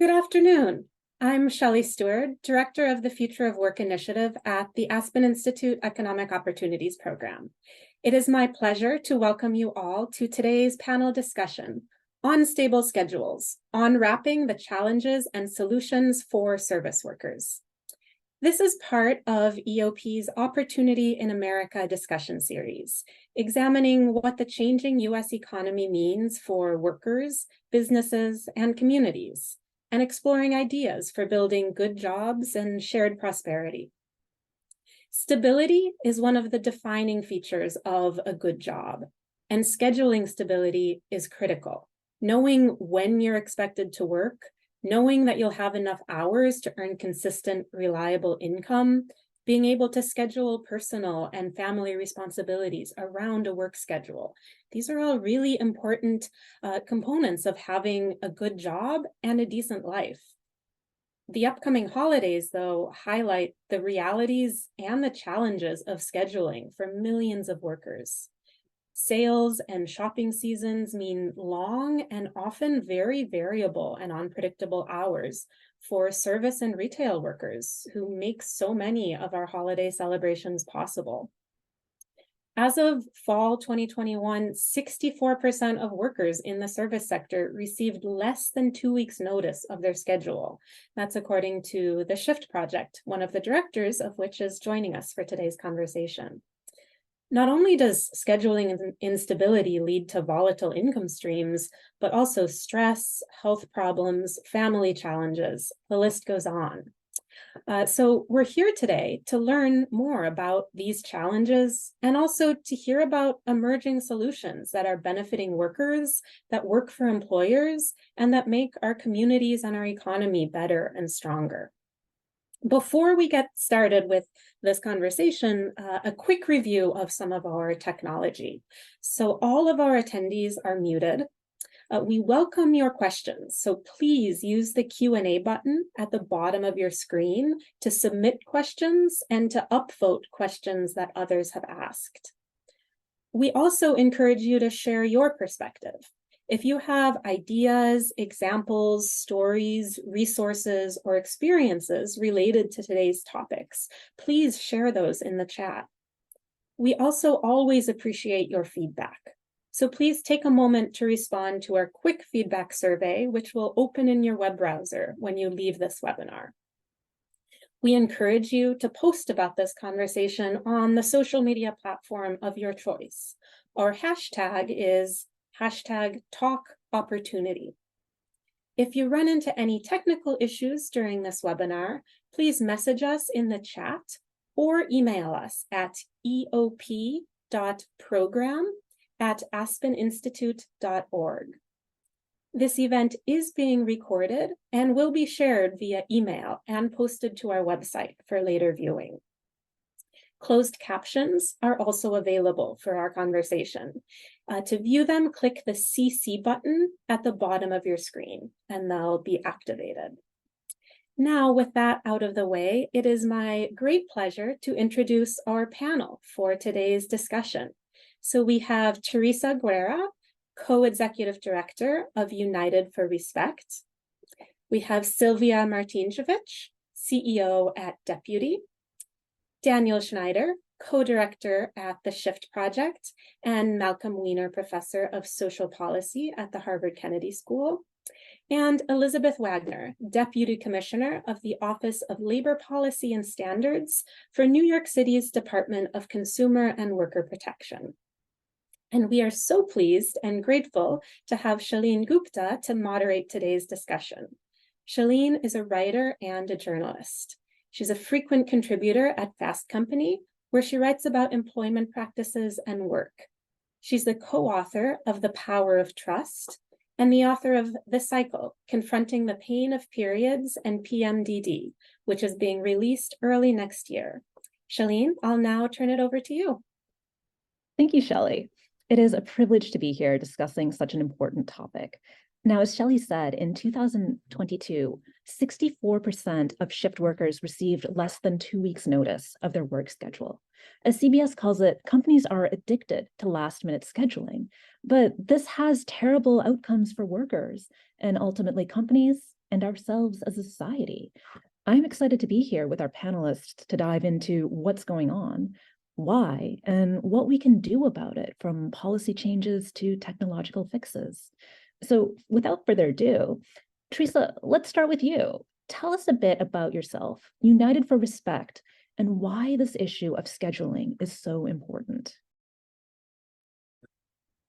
Good afternoon. I'm Shelley Stewart, Director of the Future of Work Initiative at the Aspen Institute Economic Opportunities Program. It is my pleasure to welcome you all to today's panel discussion on stable schedules, unwrapping the challenges and solutions for service workers. This is part of EOP's Opportunity in America discussion series, examining what the changing U.S. economy means for workers, businesses, and communities, and exploring ideas for building good jobs and shared prosperity. Stability is one of the defining features of a good job, and scheduling stability is critical. Knowing when you're expected to work, knowing that you'll have enough hours to earn consistent, reliable income, being able to schedule personal and family responsibilities around a work schedule. These are all really important components of having a good job and a decent life. The upcoming holidays, though, highlight the realities and the challenges of scheduling for millions of workers. Sales and shopping seasons mean long and often very variable and unpredictable hours for service and retail workers who make so many of our holiday celebrations possible. As of fall 2021, 64% of workers in the service sector received less than 2 weeks' notice of their schedule. That's according to the Shift Project, one of the directors of which is joining us for today's conversation. Not only does scheduling instability lead to volatile income streams, but also stress, health problems, family challenges. The list goes on. So we're here today to learn more about these challenges and also to hear about emerging solutions that are benefiting workers, that work for employers, and that make our communities and our economy better and stronger. Before we get started with this conversation, a quick review of some of our technology. So all of our attendees are muted. We welcome your questions, so please use the Q&A button at the bottom of your screen to submit questions and to upvote questions that others have asked. We also encourage you to share your perspective. If you have ideas, examples, stories, resources, or experiences related to today's topics, please share those in the chat. We also always appreciate your feedback. So please take a moment to respond to our quick feedback survey, which will open in your web browser when you leave this webinar. We encourage you to post about this conversation on the social media platform of your choice. Our hashtag is #TalkOpportunity. If you run into any technical issues during this webinar, please message us in the chat or email us at eop.program@aspeninstitute.org. This event is being recorded and will be shared via email and posted to our website for later viewing. Closed captions are also available for our conversation. To view them, click the CC button at the bottom of your screen, and they'll be activated. Now, with that out of the way, it is my great pleasure to introduce our panel for today's discussion. So we have Teresa Guerra, Co-Executive Director of United for Respect. We have Sylvia Martinjevic, CEO at Deputy. Daniel Schneider, co-director at the Shift Project, and Malcolm Weiner, professor of social policy at the Harvard Kennedy School, and Elizabeth Wagner, deputy commissioner of the Office of Labor Policy and Standards for New York City's Department of Consumer and Worker Protection. And we are so pleased and grateful to have Shaleen Gupta to moderate today's discussion. Shaleen is a writer and a journalist. She's a frequent contributor at Fast Company, where she writes about employment practices and work. She's the co-author of The Power of Trust and the author of The Cycle, Confronting the Pain of Periods and PMDD, which is being released early next year. Shaleen, I'll now turn it over to you. Thank you, Shelley. It is a privilege to be here discussing such an important topic. Now, as Shelley said, in 2022, 64% of shift workers received less than 2 weeks' notice of their work schedule. As CBS calls it, companies are addicted to last-minute scheduling, but this has terrible outcomes for workers and ultimately companies and ourselves as a society. I'm excited to be here with our panelists to dive into what's going on, why, and what we can do about it, from policy changes to technological fixes. So without further ado, Teresa, let's start with you. Tell us a bit about yourself, United for Respect, and why this issue of scheduling is so important.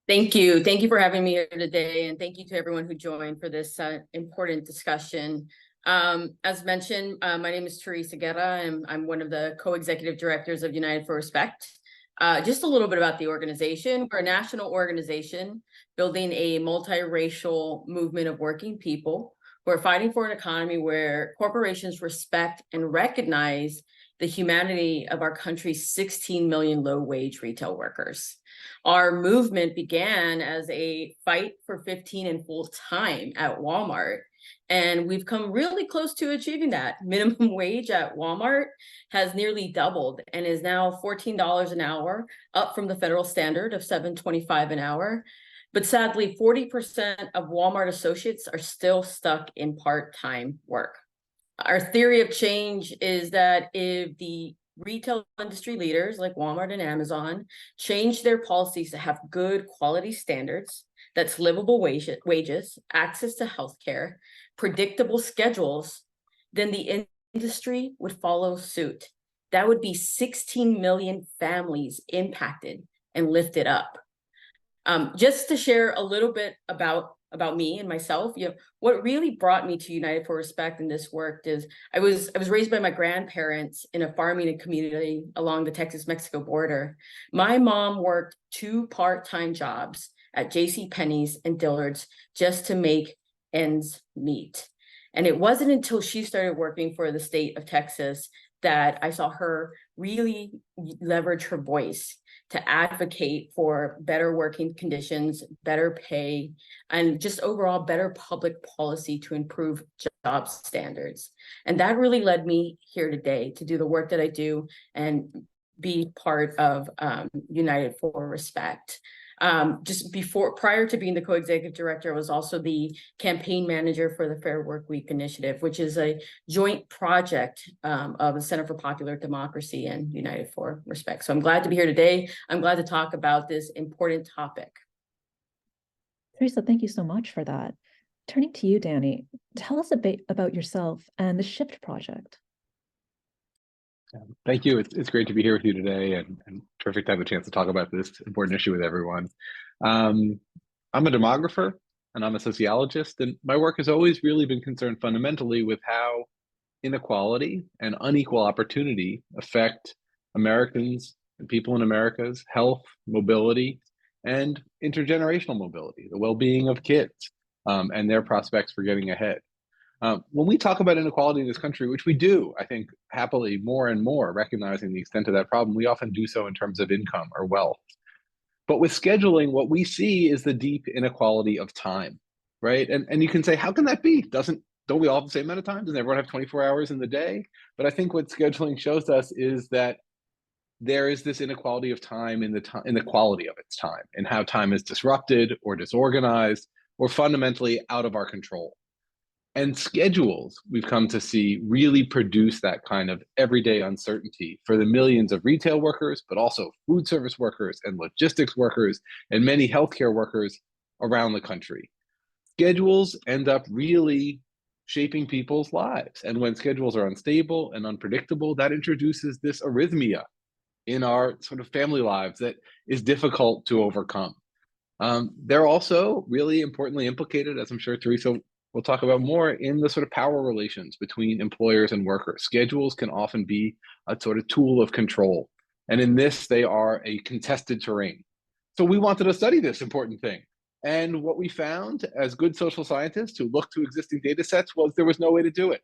Thank you. Thank you for having me here today. And thank you to everyone who joined for this important discussion. As mentioned, my name is Teresa Guerra, and I'm one of the co-executive directors of United for Respect. Just a little bit about the organization. We're a national organization building a multiracial movement of working people who are fighting for an economy where corporations respect and recognize the humanity of our country's 16 million low-wage retail workers. Our movement began as a fight for 15 and full time at Walmart, and we've come really close to achieving that. Minimum wage at Walmart has nearly doubled and is now $14 an hour, up from the federal standard of $7.25 an hour. But sadly, 40% of Walmart associates are still stuck in part-time work. Our theory of change is that if the retail industry leaders like Walmart and Amazon change their policies to have good quality standards, that's livable wages, access to healthcare, predictable schedules, then the industry would follow suit. That would be 16 million families impacted and lifted up. Just to share a little bit about me and myself, what really brought me to United for Respect in this work is I was raised by my grandparents in a farming community along the Texas-Mexico border. My mom worked 2 part-time jobs at JCPenney's and Dillard's just to make ends meet. And it wasn't until she started working for the state of Texas that I saw her really leverage her voice to advocate for better working conditions, better pay, and just overall better public policy to improve job standards. And that really led me here today to do the work that I do and be part of United for Respect. Prior to being the co-executive director, I was also the campaign manager for the Fair Workweek initiative, which is a joint project of the Center for Popular Democracy and United for Respect. So I'm glad to be here today. I'm glad to talk about this important topic. Teresa, thank you so much for that. Turning to you, Danny, tell us a bit about yourself and the SHIFT project. Thank you. It's great to be here with you today, and terrific to have a chance to talk about this important issue with everyone. I'm a demographer and I'm a sociologist, and my work has always really been concerned fundamentally with how inequality and unequal opportunity affect Americans and people in America's health, mobility, and intergenerational mobility, the well-being of kids and their prospects for getting ahead. When we talk about inequality in this country, which we do, I think, happily more and more, recognizing the extent of that problem, we often do so in terms of income or wealth. But with scheduling, what we see is the deep inequality of time, right? And you can say, how can that be? Don't we all have the same amount of time? Doesn't everyone have 24 hours in the day? But I think what scheduling shows us is that there is this inequality of time in the quality of its time, and how time is disrupted or disorganized or fundamentally out of our control. And schedules, we've come to see, really produce that kind of everyday uncertainty for the millions of retail workers, but also food service workers and logistics workers and many healthcare workers around the country. Schedules end up really shaping people's lives. And when schedules are unstable and unpredictable, that introduces this arrhythmia in our sort of family lives that is difficult to overcome. They're also really importantly implicated, as I'm sure Teresa we'll talk about more, in the sort of power relations between employers and workers. Schedules can often be a sort of tool of control. And in this, they are a contested terrain. So we wanted to study this important thing. And what we found as good social scientists who looked to existing data sets was there was no way to do it.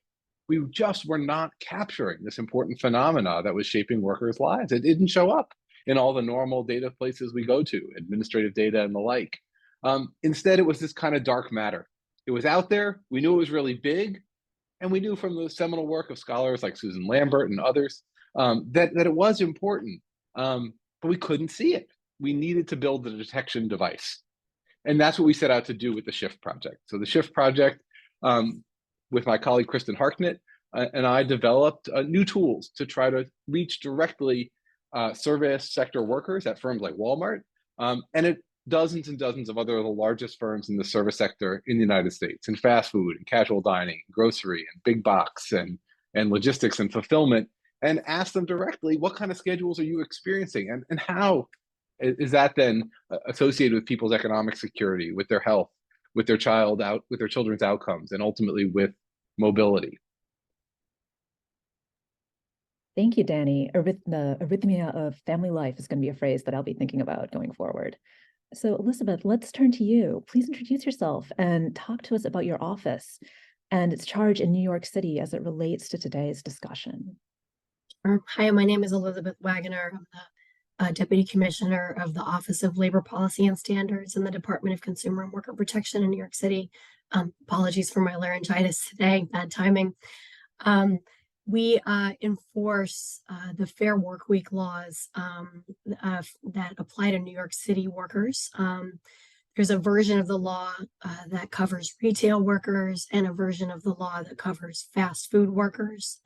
We just were not capturing this important phenomena that was shaping workers' lives. It didn't show up in all the normal data places we go to, administrative data and the like. Instead, it was this kind of dark matter. It was out there, we knew it was really big, and we knew from the seminal work of scholars like Susan Lambert and others that it was important, but we couldn't see it. We needed to build the detection device. And that's what we set out to do with the SHIFT project. So the SHIFT project with my colleague Kristen Harknett, and I developed new tools to try to reach directly service sector workers at firms like Walmart, and dozens and dozens of other of the largest firms in the service sector in the United States, in fast food and casual dining, grocery and big box and logistics and fulfillment, and ask them directly, what kind of schedules are you experiencing, and how is that then associated with people's economic security, with their health, with their children's outcomes, and ultimately with mobility. Thank you, Danny. The arrhythmia of family life is going to be a phrase that I'll be thinking about going forward. So Elizabeth, let's turn to you. Please introduce yourself and talk to us about your office and its charge in New York City as it relates to today's discussion. Hi, my name is Elizabeth Wagoner. I'm the Deputy Commissioner of the Office of Labor Policy and Standards in the Department of Consumer and Worker Protection in New York City. Apologies for my laryngitis today, bad timing. We enforce the Fair Workweek laws that apply to New York City workers. There's a version of the law that covers retail workers and a version of the law that covers fast food workers.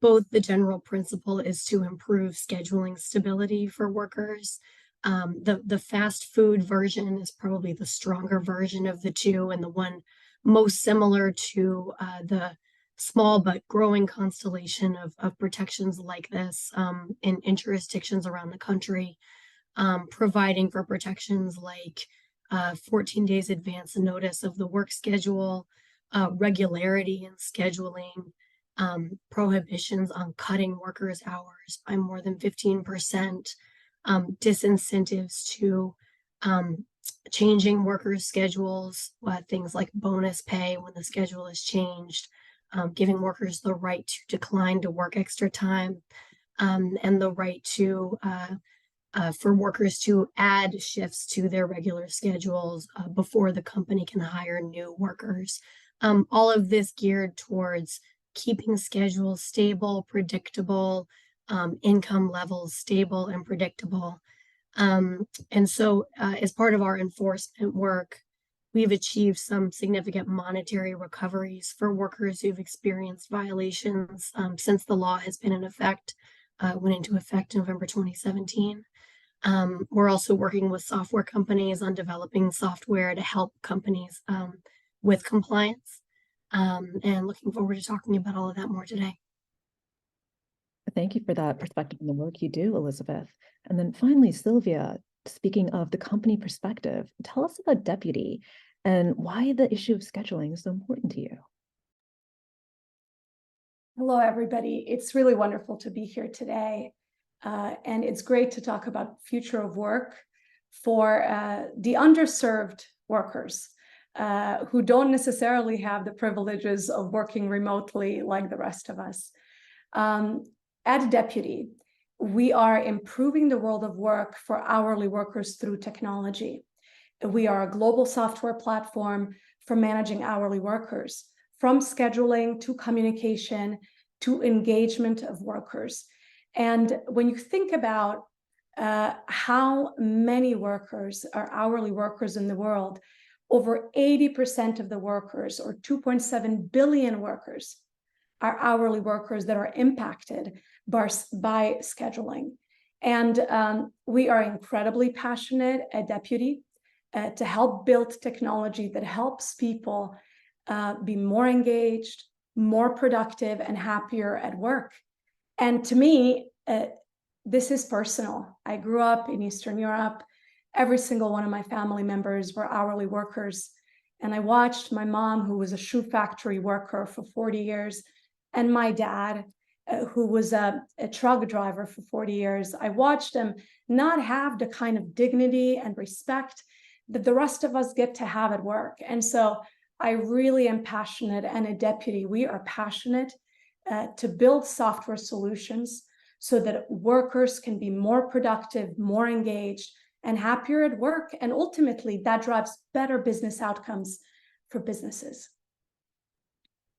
Both the general principle is to improve scheduling stability for workers. The fast food version is probably the stronger version of the two and the one most similar to the small but growing constellation of protections like this in jurisdictions around the country, providing for protections like 14 days advance notice of the work schedule, regularity in scheduling, prohibitions on cutting workers' hours by more than 15%, disincentives to changing workers' schedules, things like bonus pay when the schedule is changed, giving workers the right to decline to work extra time, and the right to for workers to add shifts to their regular schedules before the company can hire new workers. All of this geared towards keeping schedules stable, predictable, income levels stable and predictable. And so as part of our enforcement work, we've achieved some significant monetary recoveries for workers who've experienced violations since the law has been in effect, went into effect in November 2017. We're also working with software companies on developing software to help companies with compliance, and looking forward to talking about all of that more today. Thank you for that perspective and the work you do, Elizabeth. And then finally, Sylvia, speaking of the company perspective, tell us about Deputy and why the issue of scheduling is so important to you. Hello, everybody. It's really wonderful to be here today. And it's great to talk about future of work for the underserved workers who don't necessarily have the privileges of working remotely like the rest of us. At Deputy, we are improving the world of work for hourly workers through technology. We are a global software platform for managing hourly workers, from scheduling to communication to engagement of workers. And when you think about how many workers are hourly workers in the world, over 80% of the workers, or 2.7 billion workers, are hourly workers that are impacted by scheduling. And we are incredibly passionate at Deputy to help build technology that helps people be more engaged, more productive, and happier at work. And to me, this is personal. I grew up in Eastern Europe. Every single one of my family members were hourly workers. And I watched my mom, who was a shoe factory worker for 40 years, and my dad, who was a truck driver for 40 years. I watched them not have the kind of dignity and respect that the rest of us get to have at work. And so I really am passionate, and at Deputy, we are passionate to build software solutions so that workers can be more productive, more engaged, and happier at work. And ultimately, that drives better business outcomes for businesses.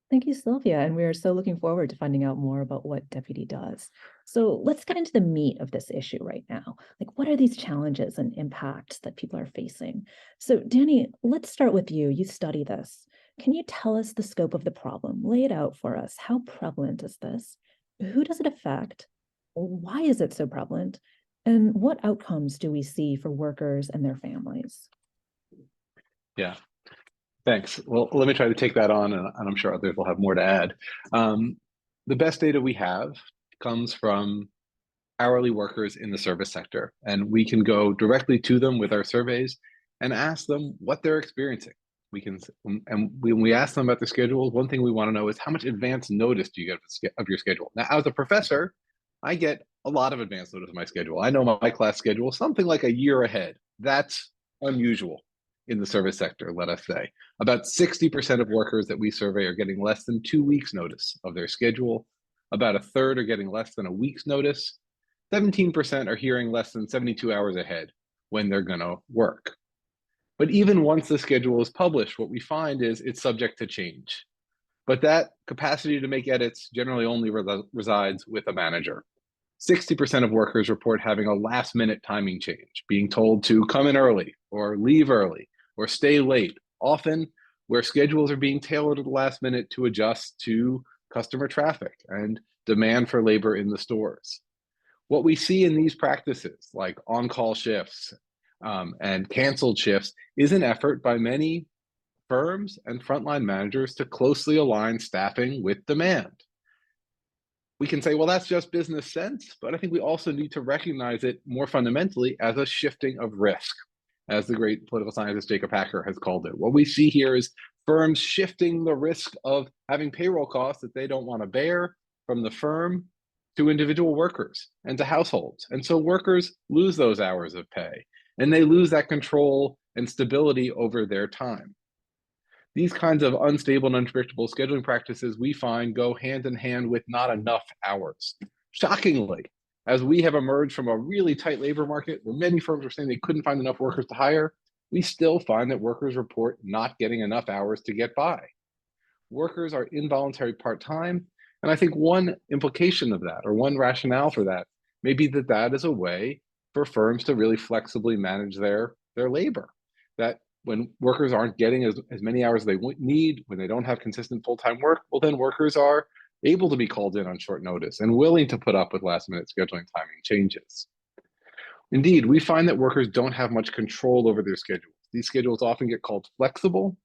Thank you, Sylvia. And we are so looking forward to finding out more about what Deputy does. So let's get into the meat of this issue right now. Like, what are these challenges and impacts that people are facing? So Danny, let's start with you. You study this. Can you tell us the scope of the problem? Lay it out for us. How prevalent is this? Who does it affect? Why is it so prevalent? And what outcomes do we see for workers and their families? Yeah, thanks. Well, let me try to take that on, and I'm sure others will have more to add. The best data we have comes from hourly workers in the service sector, and we can go directly to them with our surveys and ask them what they're experiencing. And when we ask them about their schedules, one thing we want to know is how much advance notice do you get of your schedule? Now, as a professor, I get a lot of advance notice of my schedule. I know my class schedule something like a year ahead. That's unusual in the service sector, let us say. About 60% of workers that we survey are getting less than 2 weeks notice of their schedule. About a third are getting less than a week's notice. 17% are hearing less than 72 hours ahead when they're going to work. But even once the schedule is published, what we find is it's subject to change. But that capacity to make edits generally only resides with a manager. 60% of workers report having a last-minute timing change, being told to come in early or leave early or stay late, often where schedules are being tailored at the last minute to adjust to customer traffic and demand for labor in the stores. What we see in these practices, like on-call shifts and canceled shifts, is an effort by many firms and frontline managers to closely align staffing with demand. We can say, well, that's just business sense, but I think we also need to recognize it more fundamentally as a shifting of risk, as the great political scientist Jacob Hacker has called it. What we see here is firms shifting the risk of having payroll costs that they don't want to bear from the firm to individual workers and to households. And so workers lose those hours of pay, and they lose that control and stability over their time. These kinds of unstable and unpredictable scheduling practices we find go hand in hand with not enough hours. Shockingly, as we have emerged from a really tight labor market where many firms are saying they couldn't find enough workers to hire, we still find that workers report not getting enough hours to get by. Workers are involuntary part-time, and I think one implication of that, or one rationale for that, may be that that is a way for firms to really flexibly manage their labor. That when workers aren't getting as many hours as they need, when they don't have consistent full-time work, well, then workers are able to be called in on short notice and willing to put up with last-minute scheduling timing changes. Indeed, we find that workers don't have much control over their schedules. These schedules often get called flexible,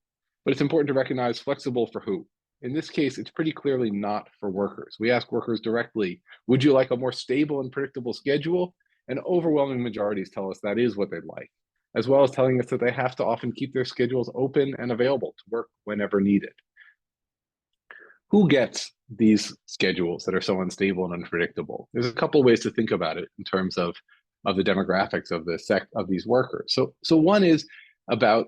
but it's important to recognize flexible for who. In this case, it's pretty clearly not for workers. We ask workers directly, would you like a more stable and predictable schedule? And overwhelming majorities tell us that is what they'd like, as well as telling us that they have to often keep their schedules open and available to work whenever needed. Who gets these schedules that are so unstable and unpredictable? There's a couple of ways to think about it in terms of the demographics of these workers. So one is about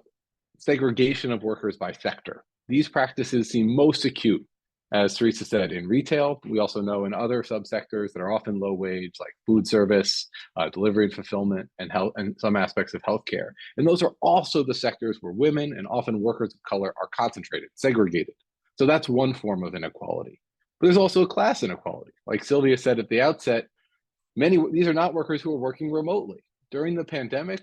segregation of workers by sector. These practices seem most acute, as Teresa said, in retail. We also know in other subsectors that are often low wage, like food service, delivery and fulfillment, and health, and some aspects of healthcare. And those are also the sectors where women and often workers of color are concentrated, segregated. So that's one form of inequality. But there's also a class inequality. Like Sylvia said at the outset, these are not workers who are working remotely. During the pandemic,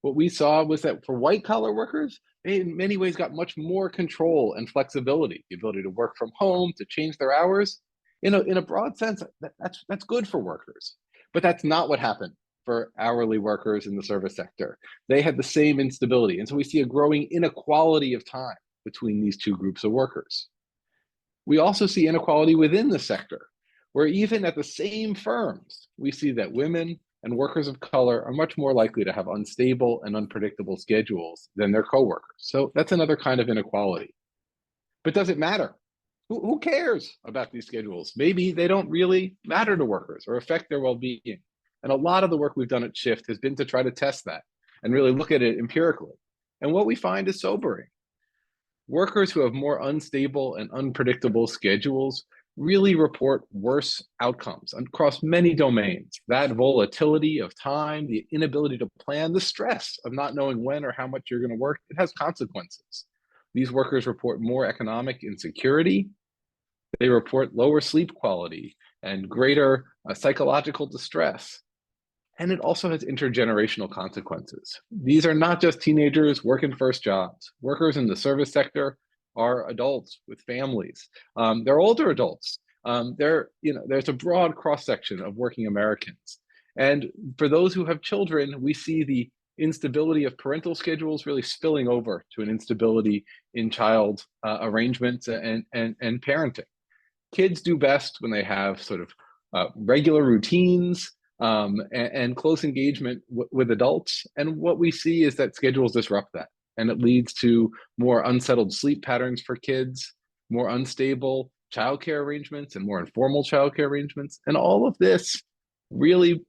what we saw was that for white collar workers, they in many ways got much more control and flexibility, the ability to work from home, to change their hours. In a broad sense, that's good for workers. But that's not what happened for hourly workers in the service sector. They had the same instability. And so we see a growing inequality of time between these two groups of workers. We also see inequality within the sector, where even at the same firms, we see that women and workers of color are much more likely to have unstable and unpredictable schedules than their coworkers. So that's another kind of inequality. But does it matter? Who cares about these schedules? Maybe they don't really matter to workers or affect their well-being. And a lot of the work we've done at Shift has been to try to test that and really look at it empirically. And what we find is sobering. Workers who have more unstable and unpredictable schedules really report worse outcomes across many domains. That volatility of time, the inability to plan, the stress of not knowing when or how much you're going to work, it has consequences. These workers report more economic insecurity. They report lower sleep quality and greater psychological distress. And it also has intergenerational consequences. These are not just teenagers working first jobs. Workers in the service sector are adults with families. They're older adults. There's a broad cross-section of working Americans. And for those who have children, we see the instability of parental schedules really spilling over to an instability in child arrangements and parenting. Kids do best when they have sort of regular routines and close engagement with adults. And what we see is that schedules disrupt that. And it leads to more unsettled sleep patterns for kids, more unstable childcare arrangements and more informal childcare arrangements. And all of this really,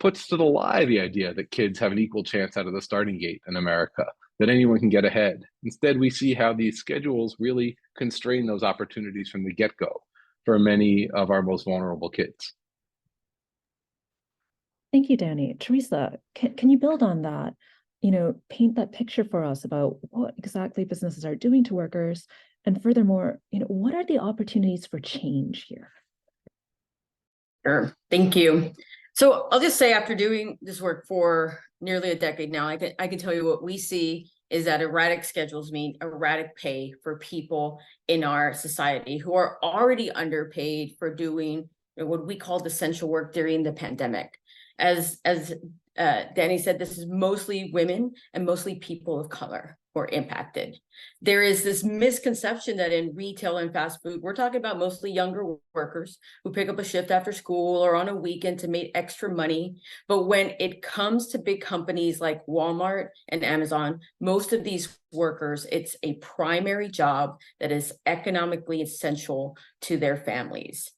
puts to the lie the idea that kids have an equal chance out of the starting gate in America, that anyone can get ahead. Instead, we see how these schedules really constrain those opportunities from the get-go for many of our most vulnerable kids. Thank you, Danny. Teresa, can you build on that? Paint that picture for us about what exactly businesses are doing to workers, and furthermore, what are the opportunities for change here? Sure, thank you. So I'll just say, after doing this work for nearly a decade now, I can tell you what we see is that erratic schedules mean erratic pay for people in our society who are already underpaid for doing what we called essential work during the pandemic. As Danny said, this is mostly women and mostly people of color who are impacted. There is this misconception that in retail and fast food, we're talking about mostly younger workers who pick up a shift after school or on a weekend to make extra money. But when it comes to big companies like Walmart and Amazon, most of these workers, it's a primary job that is economically essential to their families.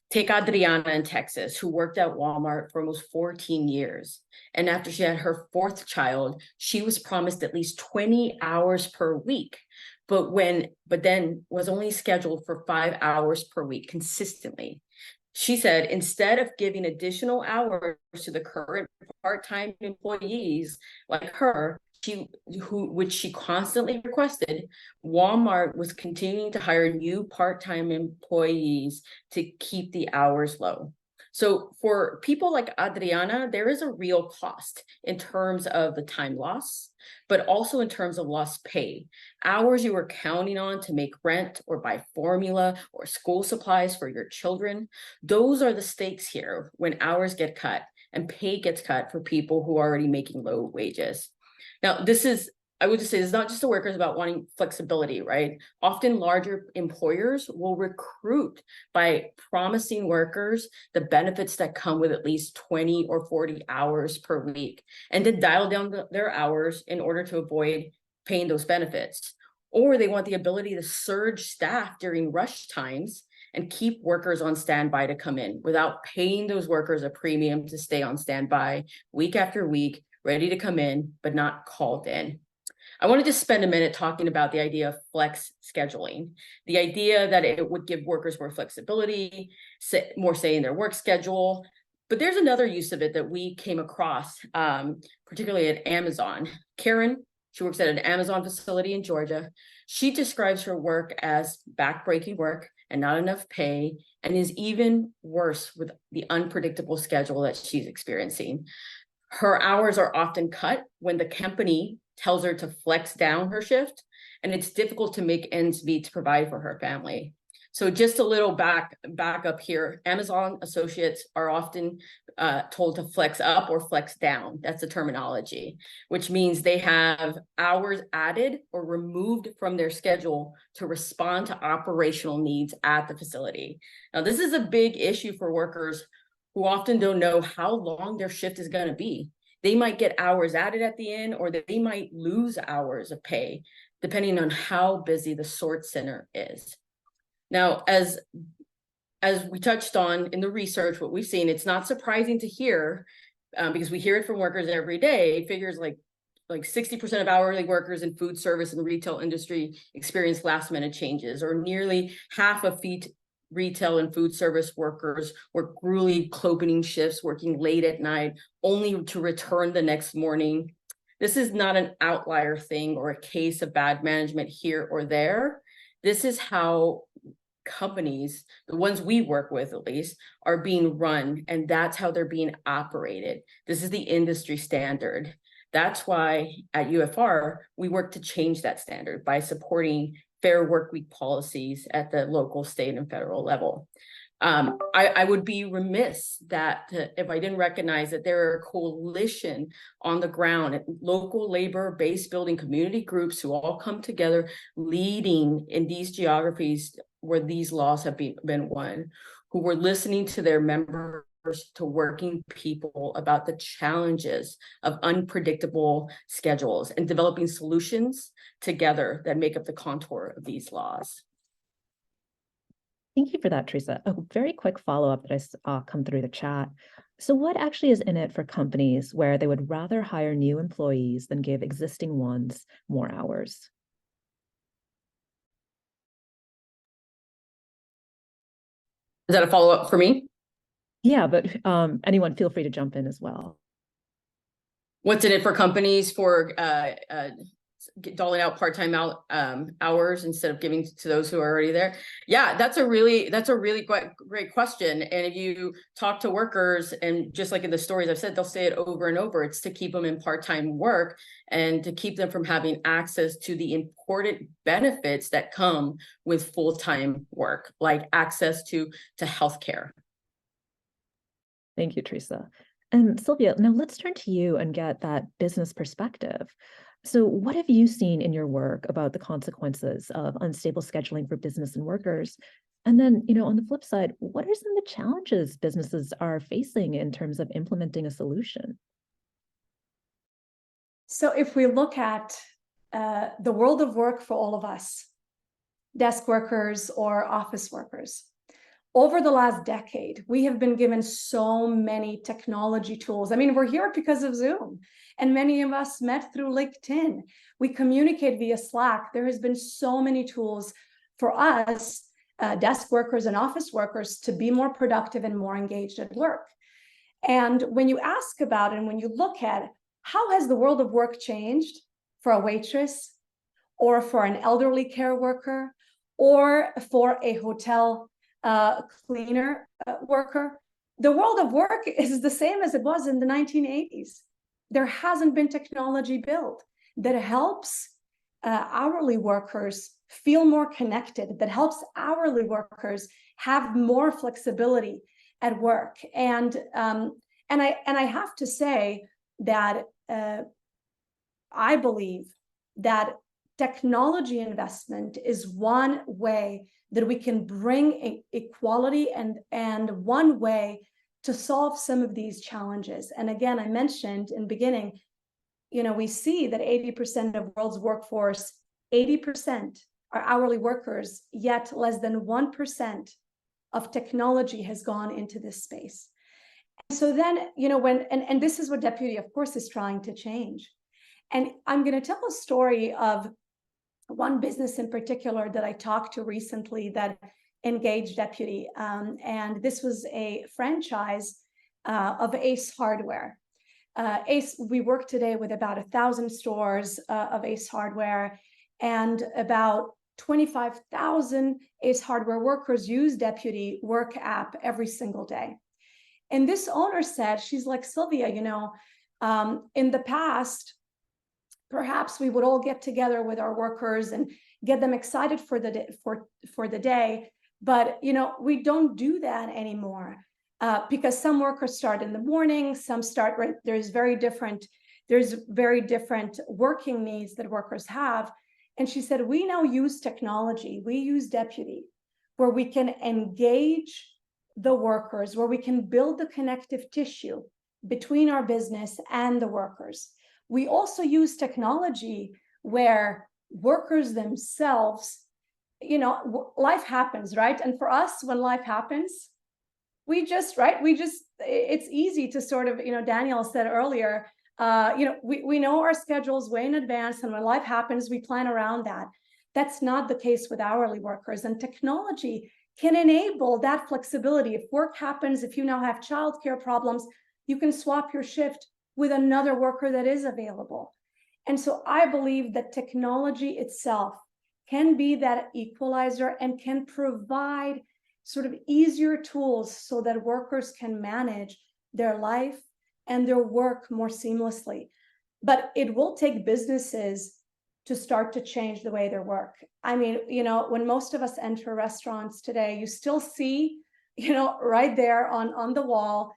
Take Adriana in Texas, who worked at Walmart for almost 14 years. And after she had her fourth child, she was promised at least 20 hours per week, but then was only scheduled for 5 hours per week consistently. She said, instead of giving additional hours to the current part-time employees like her, which she constantly requested, Walmart was continuing to hire new part-time employees to keep the hours low. So for people like Adriana, there is a real cost in terms of the time loss, but also in terms of lost pay. Hours you were counting on to make rent or buy formula or school supplies for your children. Those are the stakes here when hours get cut and pay gets cut for people who are already making low wages. Now, I would just say, it's not just the workers about wanting flexibility, right? Often larger employers will recruit by promising workers the benefits that come with at least 20 or 40 hours per week, and then dial down their hours in order to avoid paying those benefits. Or they want the ability to surge staff during rush times and keep workers on standby to come in without paying those workers a premium to stay on standby week after week, ready to come in, but not called in. I want to just spend a minute talking about the idea of flex scheduling, the idea that it would give workers more flexibility, more say in their work schedule. But there's another use of it that we came across, particularly at Amazon. Karen, she works at an Amazon facility in Georgia. She describes her work as backbreaking work and not enough pay, and is even worse with the unpredictable schedule that she's experiencing. Her hours are often cut when the company tells her to flex down her shift, and it's difficult to make ends meet to provide for her family. So just a little back up here, Amazon associates are often told to flex up or flex down. That's the terminology, which means they have hours added or removed from their schedule to respond to operational needs at the facility. Now, this is a big issue for workers who often don't know how long their shift is going to be. They might get hours added at the end, or they might lose hours of pay, depending on how busy the sort center is. Now, as we touched on in the research, what we've seen, it's not surprising to hear, because we hear it from workers every day, figures like 60% of hourly workers in food service and the retail industry experience last minute changes, or nearly half of retail and food service workers work grueling cloaking shifts, working late at night, only to return the next morning. This is not an outlier thing or a case of bad management here or there. This is how companies, the ones we work with at least, are being run, and that's how they're being operated. This is the industry standard. That's why at UFR, we work to change that standard by supporting fair workweek policies at the local, state, and federal level. I would be remiss if I didn't recognize that there are a coalition on the ground at local labor-based building community groups who all come together leading in these geographies where these laws have been won, who were listening to their members, to working people about the challenges of unpredictable schedules and developing solutions together that make up the contour of these laws. Thank you for that, Teresa. A very quick follow-up that I saw come through the chat. So what actually is in it for companies where they would rather hire new employees than give existing ones more hours? Is that a follow-up for me? Yeah, but anyone feel free to jump in as well. What's in it for companies for doling out part-time hours instead of giving to those who are already there? Yeah, that's a really great question. And if you talk to workers, and just like in the stories I've said, they'll say it over and over, it's to keep them in part-time work and to keep them from having access to the important benefits that come with full-time work, like access to healthcare. Thank you, Teresa. And Sylvia, now let's turn to you and get that business perspective. So what have you seen in your work about the consequences of unstable scheduling for business and workers? And then, on the flip side, what are some of the challenges businesses are facing in terms of implementing a solution? So if we look at the world of work for all of us, desk workers or office workers, over the last decade, we have been given so many technology tools. I mean, we're here because of Zoom, and many of us met through LinkedIn. We communicate via Slack. There has been so many tools for us, desk workers and office workers, to be more productive and more engaged at work. And when you ask about it, and when you look at how has the world of work changed for a waitress, or for an elderly care worker, or for a hotel cleaner worker, the world of work is the same as it was in the 1980s. There hasn't been technology built that helps hourly workers feel more connected, that helps hourly workers have more flexibility at work. And I have to say that I believe that technology investment is one way that we can bring equality and one way to solve some of these challenges. And again, I mentioned in the beginning, we see that 80% of the world's workforce, 80% are hourly workers, yet less than 1% of technology has gone into this space. And so then, and this is what Deputy, of course, is trying to change. And I'm going to tell a story of one business in particular that I talked to recently that engaged Deputy. And this was a franchise of Ace Hardware. Ace, we work today with about 1,000 stores of Ace Hardware, and about 25,000 Ace Hardware workers use Deputy Work app every single day. And this owner said, she's like, Sylvia, in the past, perhaps we would all get together with our workers and get them excited for the day, but we don't do that anymore because some workers start in the morning, some start right. There's very different working needs that workers have. And she said, we now use technology. We use Deputy, where we can engage the workers, where we can build the connective tissue between our business and the workers. We also use technology where workers themselves, life happens, right? And for us, when life happens, it's easy to sort of, Daniel said earlier, we know our schedules way in advance, and when life happens, we plan around that. That's not the case with hourly workers, and technology can enable that flexibility. If work happens, if you now have childcare problems, you can swap your shift with another worker that is available. And so I believe that technology itself can be that equalizer and can provide sort of easier tools so that workers can manage their life and their work more seamlessly. But it will take businesses to start to change the way they work. I mean, when most of us enter restaurants today, you still see, right there on the wall,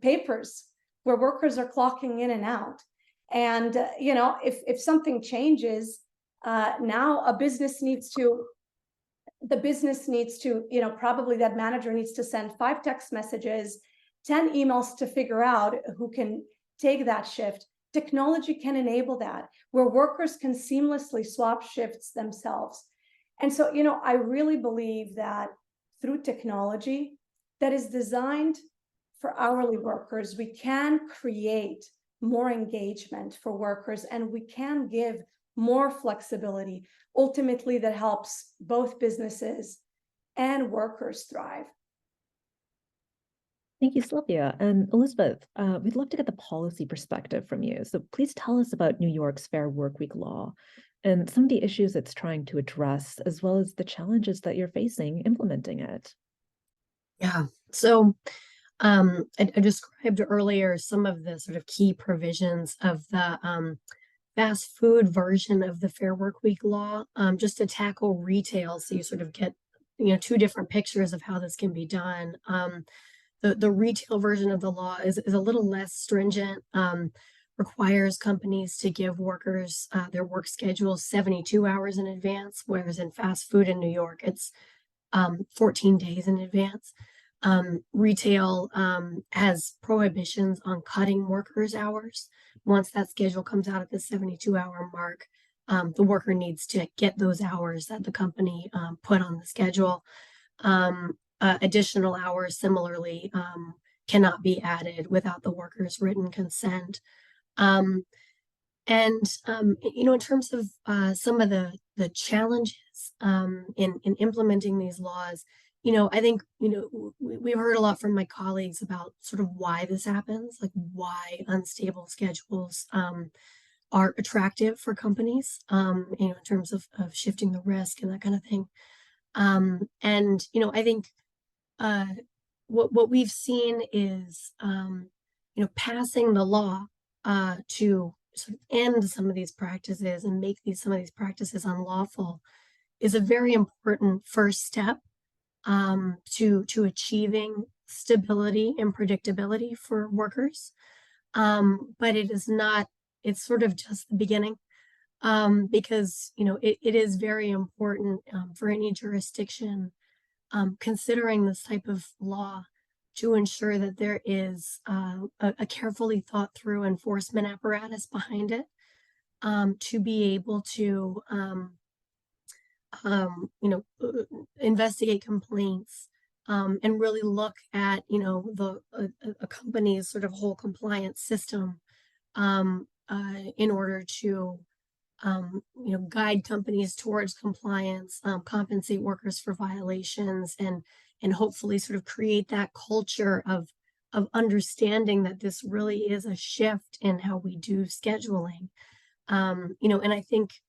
papers where workers are clocking in and out. And, if something changes, now the business needs to, probably that manager needs to send 5 text messages, 10 emails to figure out who can take that shift. Technology can enable that, where workers can seamlessly swap shifts themselves. And so, I really believe that through technology that is designed for hourly workers, we can create more engagement for workers, and we can give more flexibility. Ultimately, that helps both businesses and workers thrive. Thank you, Sylvia. And Elizabeth, we'd love to get the policy perspective from you. So please tell us about New York's Fair Workweek law and some of the issues it's trying to address, as well as the challenges that you're facing implementing it. Yeah. So I described earlier some of the sort of key provisions of the fast food version of the Fair Workweek law, just to tackle retail. So you sort of get, 2 different pictures of how this can be done. The retail version of the law is a little less stringent, requires companies to give workers their work schedule 72 hours in advance, whereas in fast food in New York, it's 14 days in advance. Retail has prohibitions on cutting workers' hours. Once that schedule comes out at the 72-hour mark, the worker needs to get those hours that the company put on the schedule. Additional hours similarly cannot be added without the worker's written consent. In terms of some of the challenges in implementing these laws, I think, we've heard a lot from my colleagues about sort of why this happens, like why unstable schedules are attractive for companies, in terms of shifting the risk and that kind of thing. I think what we've seen is, passing the law to sort of end some of these practices and make some of these practices unlawful is a very important first step to achieving stability and predictability for workers. But it is not, it's sort of just the beginning, because, it is very important for any jurisdiction considering this type of law to ensure that there is a carefully thought through enforcement apparatus behind it, to be able to investigate complaints, and really look at a company's sort of whole compliance system, in order to guide companies towards compliance, compensate workers for violations, and hopefully sort of create that culture of understanding that this really is a shift in how we do scheduling. And I think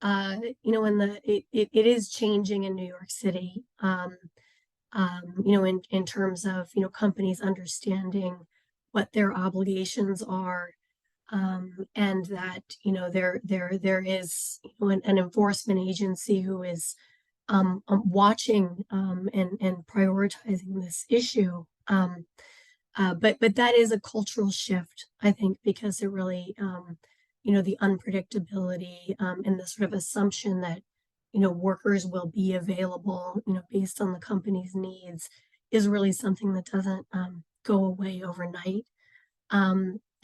it is changing in New York City, in terms of companies understanding what their obligations are, and that there is an enforcement agency who is watching and prioritizing this issue. But that is a cultural shift, I think, because it really the unpredictability and the sort of assumption that workers will be available based on the company's needs is really something that doesn't go away overnight.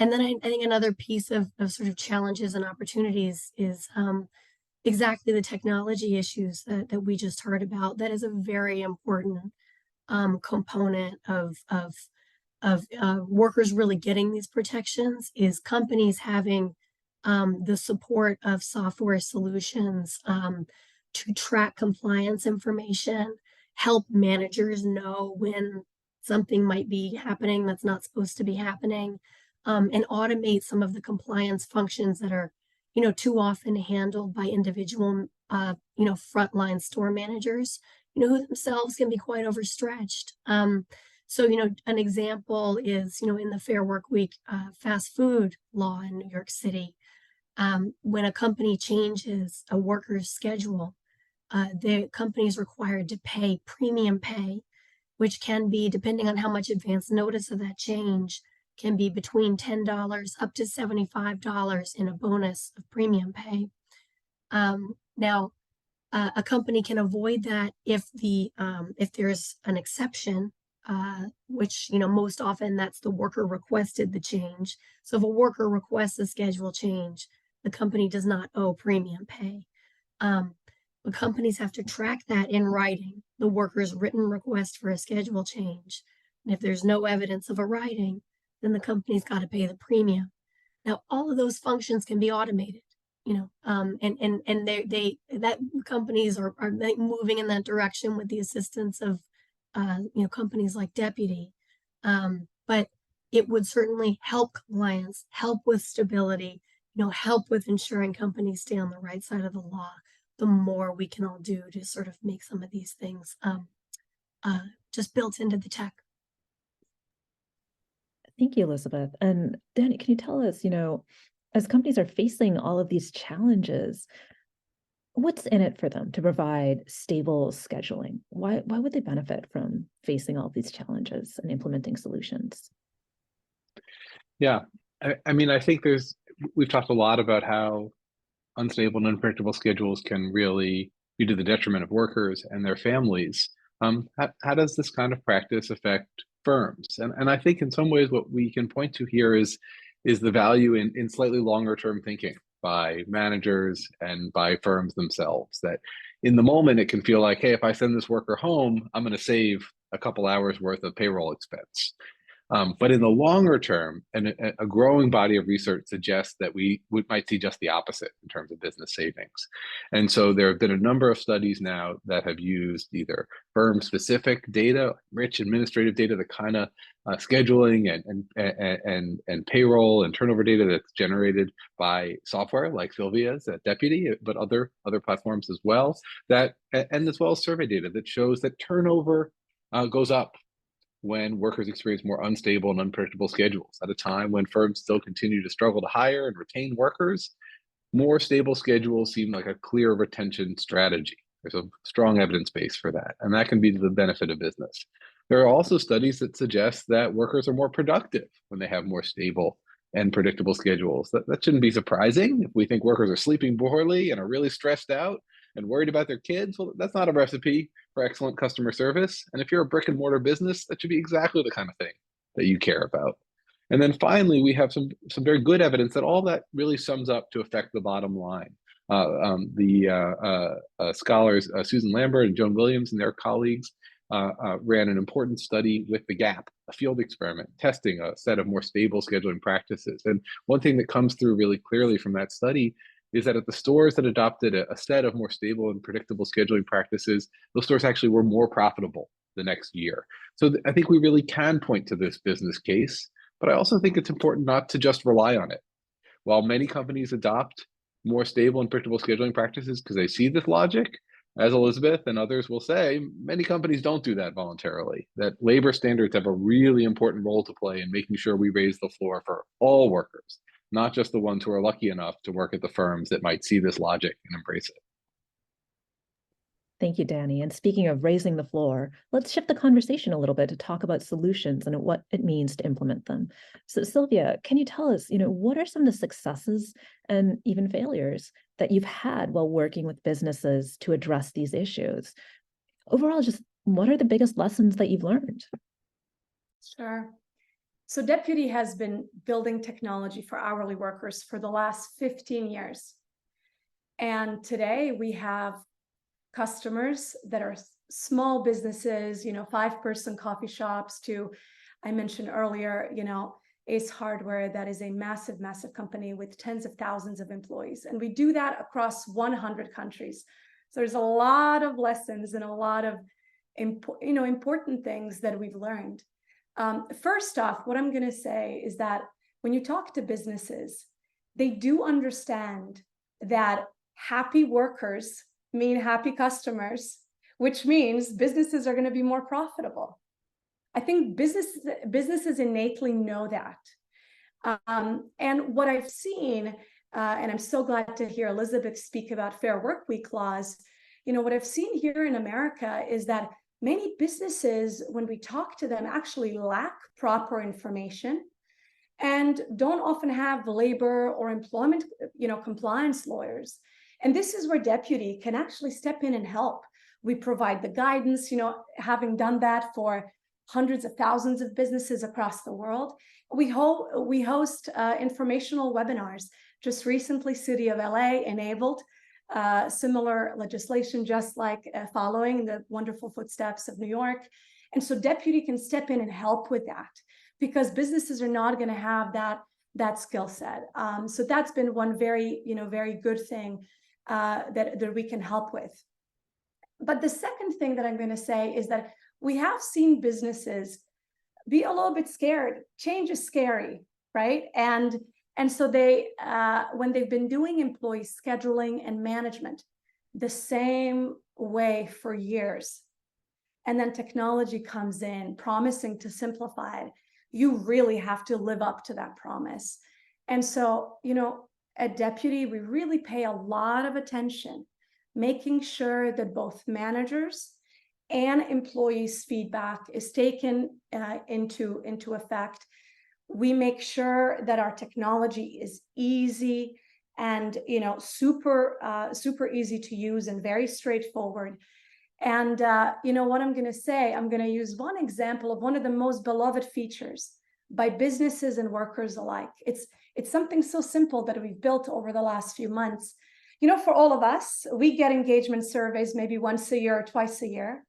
And then I think another piece of sort of challenges and opportunities is exactly the technology issues that we just heard about. That is a very important component of workers really getting these protections, is companies having the support of software solutions to track compliance information, help managers know when something might be happening that's not supposed to be happening, and automate some of the compliance functions that are, too often handled by individual, frontline store managers, who themselves can be quite overstretched. So, an example is, in the Fair Workweek fast food law in New York City, When a company changes a worker's schedule, the company is required to pay premium pay, which can be, depending on how much advance notice of that change, can be between $10 up to $75 in a bonus of premium pay. Now, a company can avoid that if there's an exception, which, most often that's the worker requested the change. So if a worker requests a schedule change, the company does not owe premium pay. But companies have to track that in writing, the worker's written request for a schedule change. And if there's no evidence of a writing, then the company's got to pay the premium. Now, all of those functions can be automated, and that companies are moving in that direction with the assistance of, companies like Deputy. But it would certainly help compliance, help with stability, help with ensuring companies stay on the right side of the law. The more we can all do to sort of make some of these things just built into the tech. Thank you, Elizabeth. And Danny, can you tell us, as companies are facing all of these challenges, what's in it for them to provide stable scheduling? Why would they benefit from facing all of these challenges and implementing solutions? Yeah, I mean, I think we've talked a lot about how unstable and unpredictable schedules can really be to the detriment of workers and their families. How does this kind of practice affect firms? And I think in some ways what we can point to here is the value in slightly longer term thinking by managers and by firms themselves, that in the moment it can feel like, hey, if I send this worker home, I'm going to save a couple hours worth of payroll expense. But in the longer term, and a growing body of research suggests that we might see just the opposite in terms of business savings. And so there have been a number of studies now that have used either firm-specific data, rich administrative data, the kind of scheduling and payroll and turnover data that's generated by software like Sylvia's at Deputy, but other platforms as well, and as well as survey data that shows that turnover goes up when workers experience more unstable and unpredictable schedules. At a time when firms still continue to struggle to hire and retain workers, more stable schedules seem like a clear retention strategy. There's a strong evidence base for that, and that can be to the benefit of business. There are also studies that suggest that workers are more productive when they have more stable and predictable schedules. That shouldn't be surprising. If we think workers are sleeping poorly and are really stressed out and worried about their kids, well, that's not a recipe for excellent customer service. And if you're a brick and mortar business, that should be exactly the kind of thing that you care about. And then finally, we have some very good evidence that all that really sums up to affect the bottom line. Scholars Susan Lambert and Joan Williams and their colleagues ran an important study with the GAP, a field experiment, testing a set of more stable scheduling practices. And one thing that comes through really clearly from that study is that at the stores that adopted a set of more stable and predictable scheduling practices, those stores actually were more profitable the next year. So I think we really can point to this business case, but I also think it's important not to just rely on it. While many companies adopt more stable and predictable scheduling practices because they see this logic, as Elizabeth and others will say, many companies don't do that voluntarily. That labor standards have a really important role to play in making sure we raise the floor for all workers, not just the ones who are lucky enough to work at the firms that might see this logic and embrace it. Thank you, Danny. And speaking of raising the floor, let's shift the conversation a little bit to talk about solutions and what it means to implement them. So Sylvia, can you tell us, what are some of the successes and even failures that you've had while working with businesses to address these issues? Overall, just what are the biggest lessons that you've learned? Sure. So Deputy has been building technology for hourly workers for the last 15 years. And today we have customers that are small businesses, 5-person coffee shops to, I mentioned earlier, Ace Hardware, that is a massive, massive company with tens of thousands of employees. And we do that across 100 countries. So there's a lot of lessons and a lot of important things that we've learned. First off, what I'm going to say is that when you talk to businesses, they do understand that happy workers mean happy customers, which means businesses are going to be more profitable. I think businesses innately know that. And what I've seen and I'm so glad to hear Elizabeth speak about fair workweek laws. What I've seen here in America is that many businesses, when we talk to them, actually lack proper information and don't often have labor or employment, compliance lawyers. And this is where Deputy can actually step in and help. We provide the guidance, having done that for hundreds of thousands of businesses across the world. We host informational webinars. Just recently, City of LA enabled similar legislation, just like following the wonderful footsteps of New York. And so Deputy can step in and help with that, because businesses are not going to have that skill set. So that's been one very good thing that we can help with. But the second thing that I'm going to say is that we have seen businesses be a little bit scared. Change is scary, right? And so they, when they've been doing employee scheduling and management the same way for years, and then technology comes in promising to simplify it, you really have to live up to that promise. And so, at Deputy, we really pay a lot of attention, making sure that both managers and employees' feedback is taken into effect. We make sure that our technology is easy and super easy to use and very straightforward. And what I'm going to say, I'm going to use one example of one of the most beloved features by businesses and workers alike. It's something so simple that we've built over the last few months. For all of us, we get engagement surveys maybe once a year or twice a year.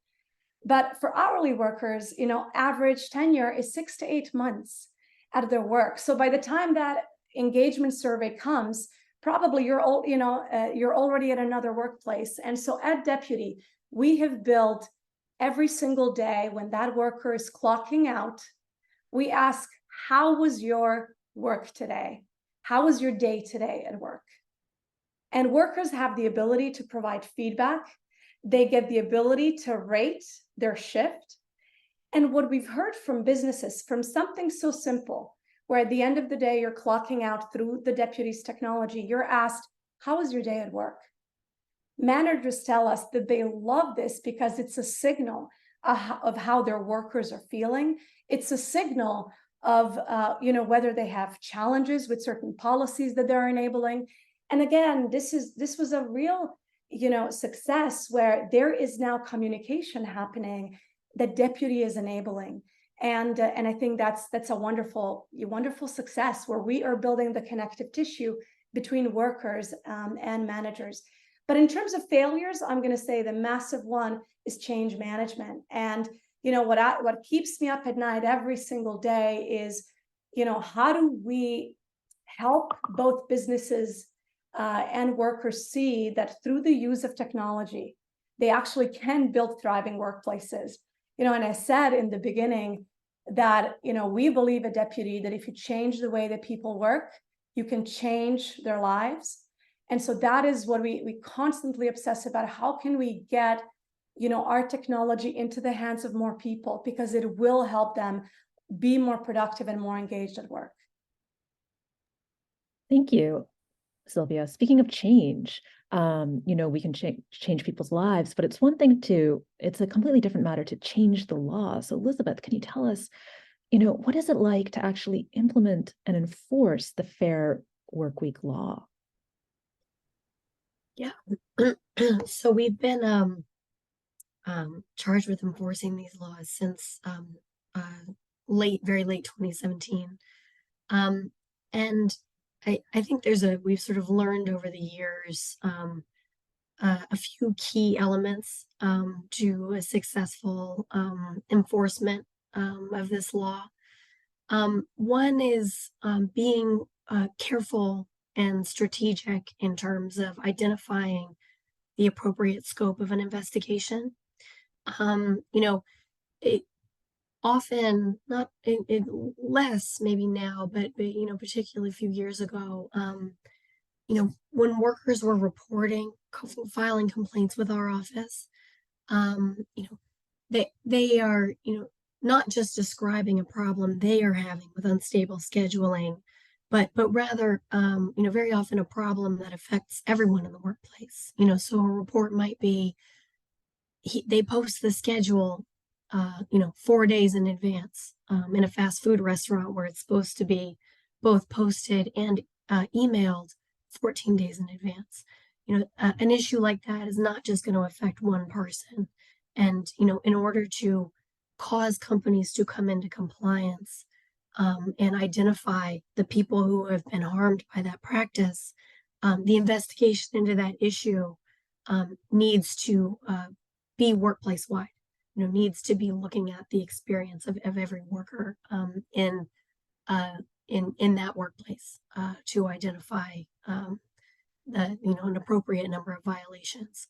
But for hourly workers, average tenure is 6 to 8 months at their work. So by the time that engagement survey comes, probably you're already at another workplace. And so at Deputy, we have built every single day when that worker is clocking out, we ask, how was your work today? How was your day today at work? And workers have the ability to provide feedback. They get the ability to rate their shift. And what we've heard from businesses, from something so simple, where at the end of the day, you're clocking out through the Deputy's technology, you're asked, how was your day at work? Managers tell us that they love this because it's a signal of how their workers are feeling. It's a signal of whether they have challenges with certain policies that they're enabling. And again, this was a real success where there is now communication happening that Deputy is enabling. And I think that's a wonderful success where we are building the connective tissue between workers and managers. But in terms of failures, I'm going to say the massive one is change management. And what keeps me up at night every single day is how do we help both businesses and workers see that through the use of technology, they actually can build thriving workplaces. And I said in the beginning that, we believe at Deputy that if you change the way that people work, you can change their lives. And so that is what we constantly obsess about. How can we get, our technology into the hands of more people, because it will help them be more productive and more engaged at work. Thank you, Sylvia. Speaking of change, we can change people's lives, but it's a completely different matter to change the law. So Elizabeth, can you tell us, what is it like to actually implement and enforce the Fair Workweek law? Yeah. So we've been charged with enforcing these laws since very late 2017. And I think we've sort of learned over the years a few key elements to a successful enforcement of this law. One is being careful and strategic in terms of identifying the appropriate scope of an investigation. It often, not less maybe now, but particularly a few years ago, when workers were reporting, filing complaints with our office, they are, not just describing a problem they are having with unstable scheduling, but rather, very often a problem that affects everyone in the workplace. So a report might be, they post the schedule, 4 days in advance, in a fast food restaurant where it's supposed to be both posted and emailed 14 days in advance. An issue like that is not just going to affect one person. And, in order to cause companies to come into compliance, and identify the people who have been harmed by that practice, the investigation into that issue needs to be workplace wide. Needs to be looking at the experience of every worker in that workplace to identify an appropriate number of violations.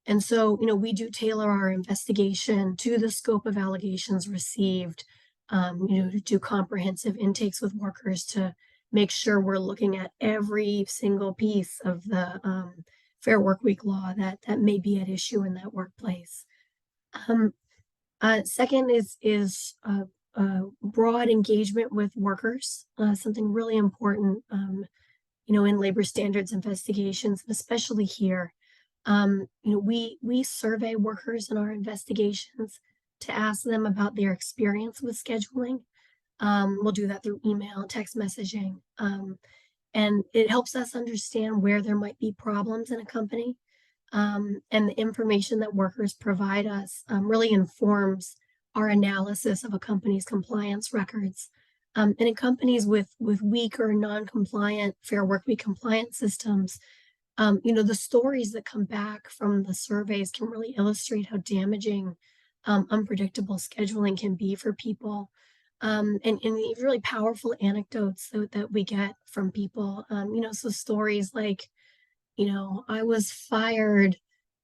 And so, we do tailor our investigation to the scope of allegations received, to do comprehensive intakes with workers to make sure we're looking at every single piece of the Fair Workweek law that may be at issue in that workplace. Second is broad engagement with workers, something really important, in labor standards investigations, especially here. We survey workers in our investigations to ask them about their experience with scheduling. We'll do that through email and text messaging. And it helps us understand where there might be problems in a company. And the information that workers provide us really informs our analysis of a company's compliance records. And in companies with weak or non-compliant Fair Workweek compliance systems, the stories that come back from the surveys can really illustrate how damaging unpredictable scheduling can be for people. And the really powerful anecdotes that we get from people, so stories like, I was fired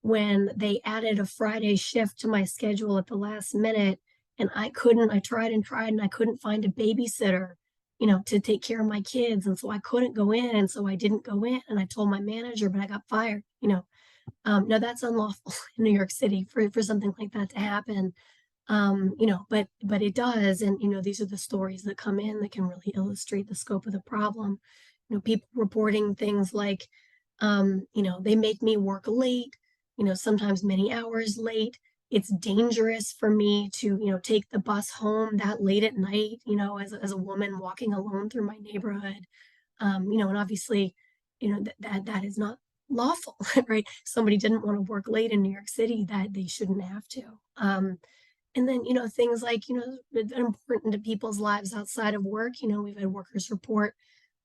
when they added a Friday shift to my schedule at the last minute, and I tried and I couldn't find a babysitter, to take care of my kids. And so I couldn't go in. And so I didn't go in, and I told my manager, but I got fired. Now that's unlawful in New York City for something like that to happen. But it does. And, these are the stories that come in that can really illustrate the scope of the problem. People reporting things like, they make me work late, sometimes many hours late. It's dangerous for me to, take the bus home that late at night, as a woman walking alone through my neighborhood. And obviously, that is not lawful, right? Somebody didn't want to work late in New York City, that they shouldn't have to. And then, things like, that are important to people's lives outside of work. We've had workers report,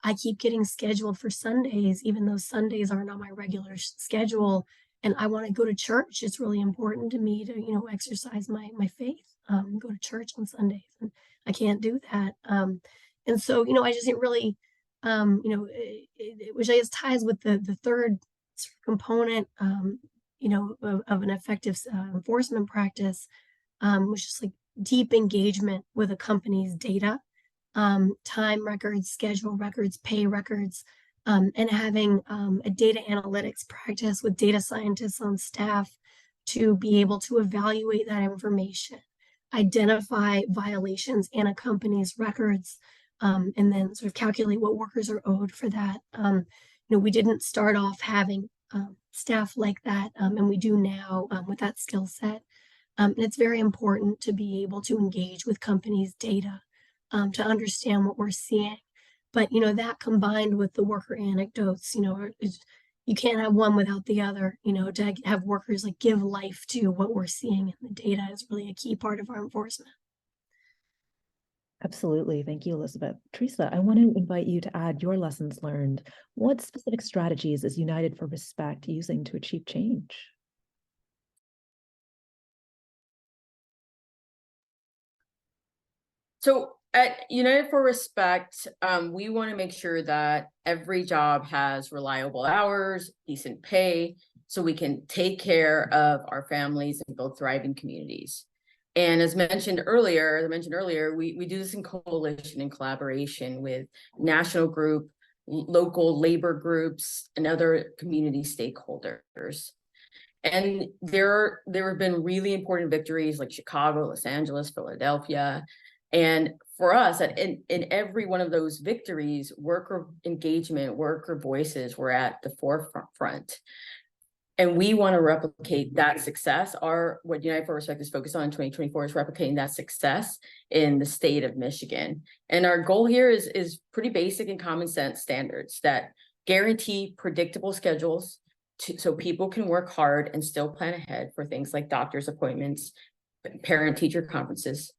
I keep getting scheduled for Sundays, even though Sundays aren't on my regular schedule. And I want to go to church. It's really important to me to, exercise my faith, go to church on Sundays. And I can't do that. And so, I just it really, which I guess ties with the third sort of component, of an effective enforcement practice, which is like deep engagement with a company's data, time records, schedule records, pay records, and having a data analytics practice with data scientists on staff to be able to evaluate that information, identify violations in a company's records, and then sort of calculate what workers are owed for that. We didn't start off having staff like that, and we do now with that skill set. And it's very important to be able to engage with companies' data to understand what we're seeing. But, that combined with the worker anecdotes, you can't have one without the other. To have workers like give life to what we're seeing in the data is really a key part of our enforcement. Absolutely. Thank you, Elizabeth. Teresa, I want to invite you to add your lessons learned. What specific strategies is United for Respect using to achieve change? So at United for Respect, we want to make sure that every job has reliable hours, decent pay, so we can take care of our families and build thriving communities. And as mentioned earlier, we do this in coalition and collaboration with national group, local labor groups, and other community stakeholders. And there have been really important victories like Chicago, Los Angeles, Philadelphia. And for us, in every one of those victories, worker engagement, worker voices were at the forefront. And we want to replicate that success. What United for Respect is focused on in 2024 is replicating that success in the state of Michigan. And our goal here is pretty basic and common sense standards that guarantee predictable schedules so people can work hard and still plan ahead for things like doctor's appointments, parent-teacher conferences,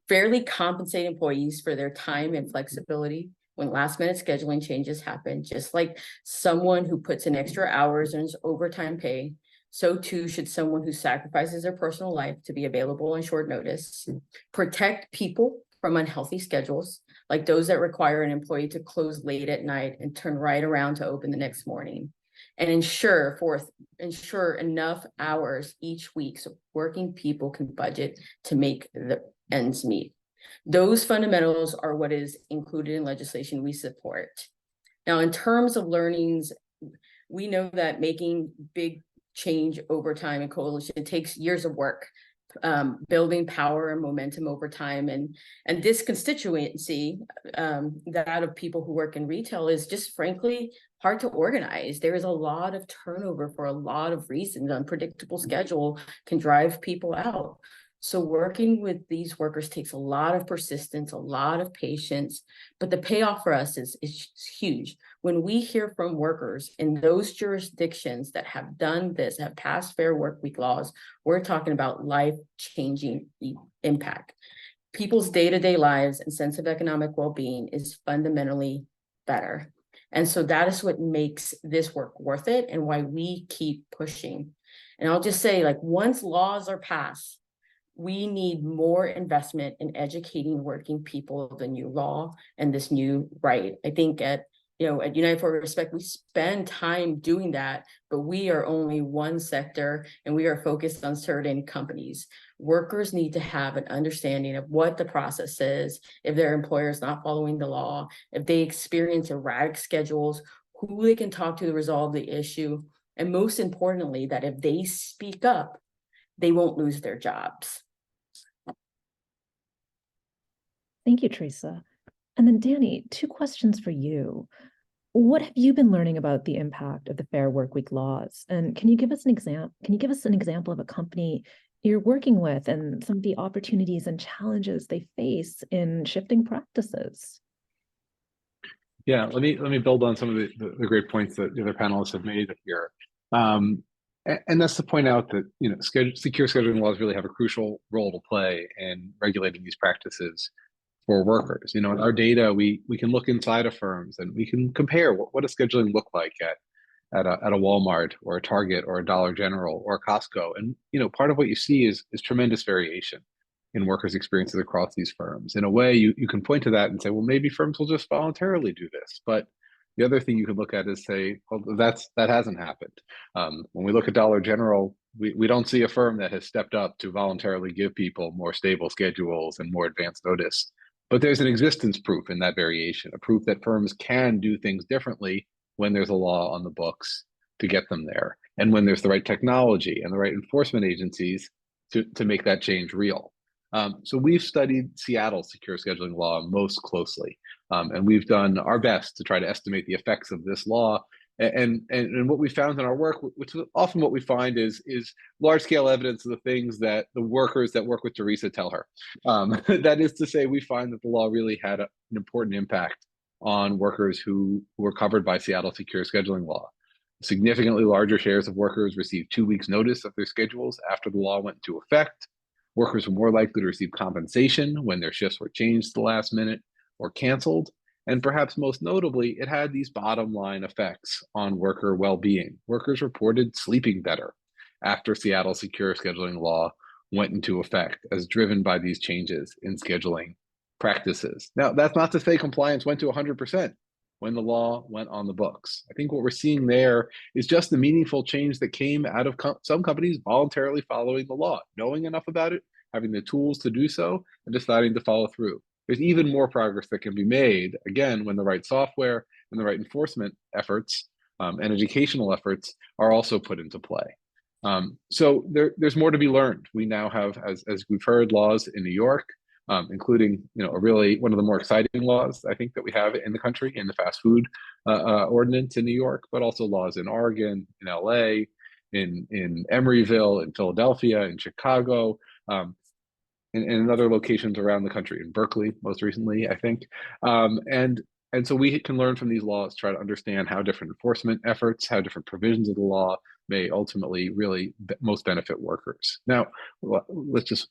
fairly compensate employees for their time and flexibility when last-minute scheduling changes happen. Just like someone who puts in extra hours earns overtime pay, so too should someone who sacrifices their personal life to be available on short notice. Protect people from unhealthy schedules, like those that require an employee to close late at night and turn right around to open the next morning. And ensure enough hours each week so working people can budget to make the ends meet. Those fundamentals are what is included in legislation we support. Now, in terms of learnings, we know that making big change over time in coalition takes years of work, building power and momentum over time. And this constituency, that of people who work in retail, is just frankly hard to organize. There is a lot of turnover for a lot of reasons. Unpredictable schedule can drive people out. So working with these workers takes a lot of persistence, a lot of patience, but the payoff for us is huge. When we hear from workers in those jurisdictions that have done this, have passed fair work week laws, we're talking about life-changing impact. People's day-to-day lives and sense of economic well-being is fundamentally better. And so that is what makes this work worth it and why we keep pushing. And I'll just say, like, once laws are passed, we need more investment in educating working people of the new law and this new right. I think at United for Respect, we spend time doing that, but we are only one sector and we are focused on certain companies. Workers need to have an understanding of what the process is, if their employer is not following the law, if they experience erratic schedules, who they can talk to resolve the issue, and most importantly, that if they speak up, they won't lose their jobs. Thank you, Teresa. And then Danny, 2 questions for you. What have you been learning about the impact of the Fair Workweek laws? And can you give us an example of a company you're working with and some of the opportunities and challenges they face in shifting practices? Yeah, let me build on some of the great points that the other panelists have made here. And that's to point out that secure scheduling laws really have a crucial role to play in regulating these practices for workers. In our data, we can look inside of firms and we can compare what does scheduling look like at a Walmart or a Target or a Dollar General or a Costco. And part of what you see is tremendous variation in workers' experiences across these firms. In a way, you can point to that and say, well, maybe firms will just voluntarily do this. But the other thing you could look at is say, well, that hasn't happened. When we look at Dollar General, we don't see a firm that has stepped up to voluntarily give people more stable schedules and more advanced notice. But there's an existence proof in that variation, a proof that firms can do things differently when there's a law on the books to get them there, and when there's the right technology and the right enforcement agencies to make that change real. So we've studied Seattle's secure scheduling law most closely, and we've done our best to try to estimate the effects of this law. And what we found in our work, which is often what we find, is large-scale evidence of the things that the workers that work with Teresa tell her. That is to say, we find that the law really had an important impact on workers who were covered by Seattle's secure scheduling law. Significantly larger shares of workers received 2 weeks' notice of their schedules after the law went into effect. Workers were more likely to receive compensation when their shifts were changed at the last minute or canceled. And perhaps most notably, it had these bottom line effects on worker well-being. Workers reported sleeping better after Seattle's secure scheduling law went into effect, as driven by these changes in scheduling practices. Now, that's not to say compliance went to 100% when the law went on the books. I think what we're seeing there is just the meaningful change that came out of some companies voluntarily following the law, knowing enough about it, having the tools to do so, and deciding to follow through. There's even more progress that can be made, again, when the right software and the right enforcement efforts and educational efforts are also put into play. So there's more to be learned. We now have, as we've heard, laws in New York. including one of the more exciting laws I think that we have in the country in the fast food ordinance in New York, but also laws in Oregon, in LA, in Emeryville, in Philadelphia, in Chicago, and in other locations around the country, in Berkeley most recently, I think. And so we can learn from these laws, try to understand how different enforcement efforts, how different provisions of the law may ultimately really most benefit workers. Now,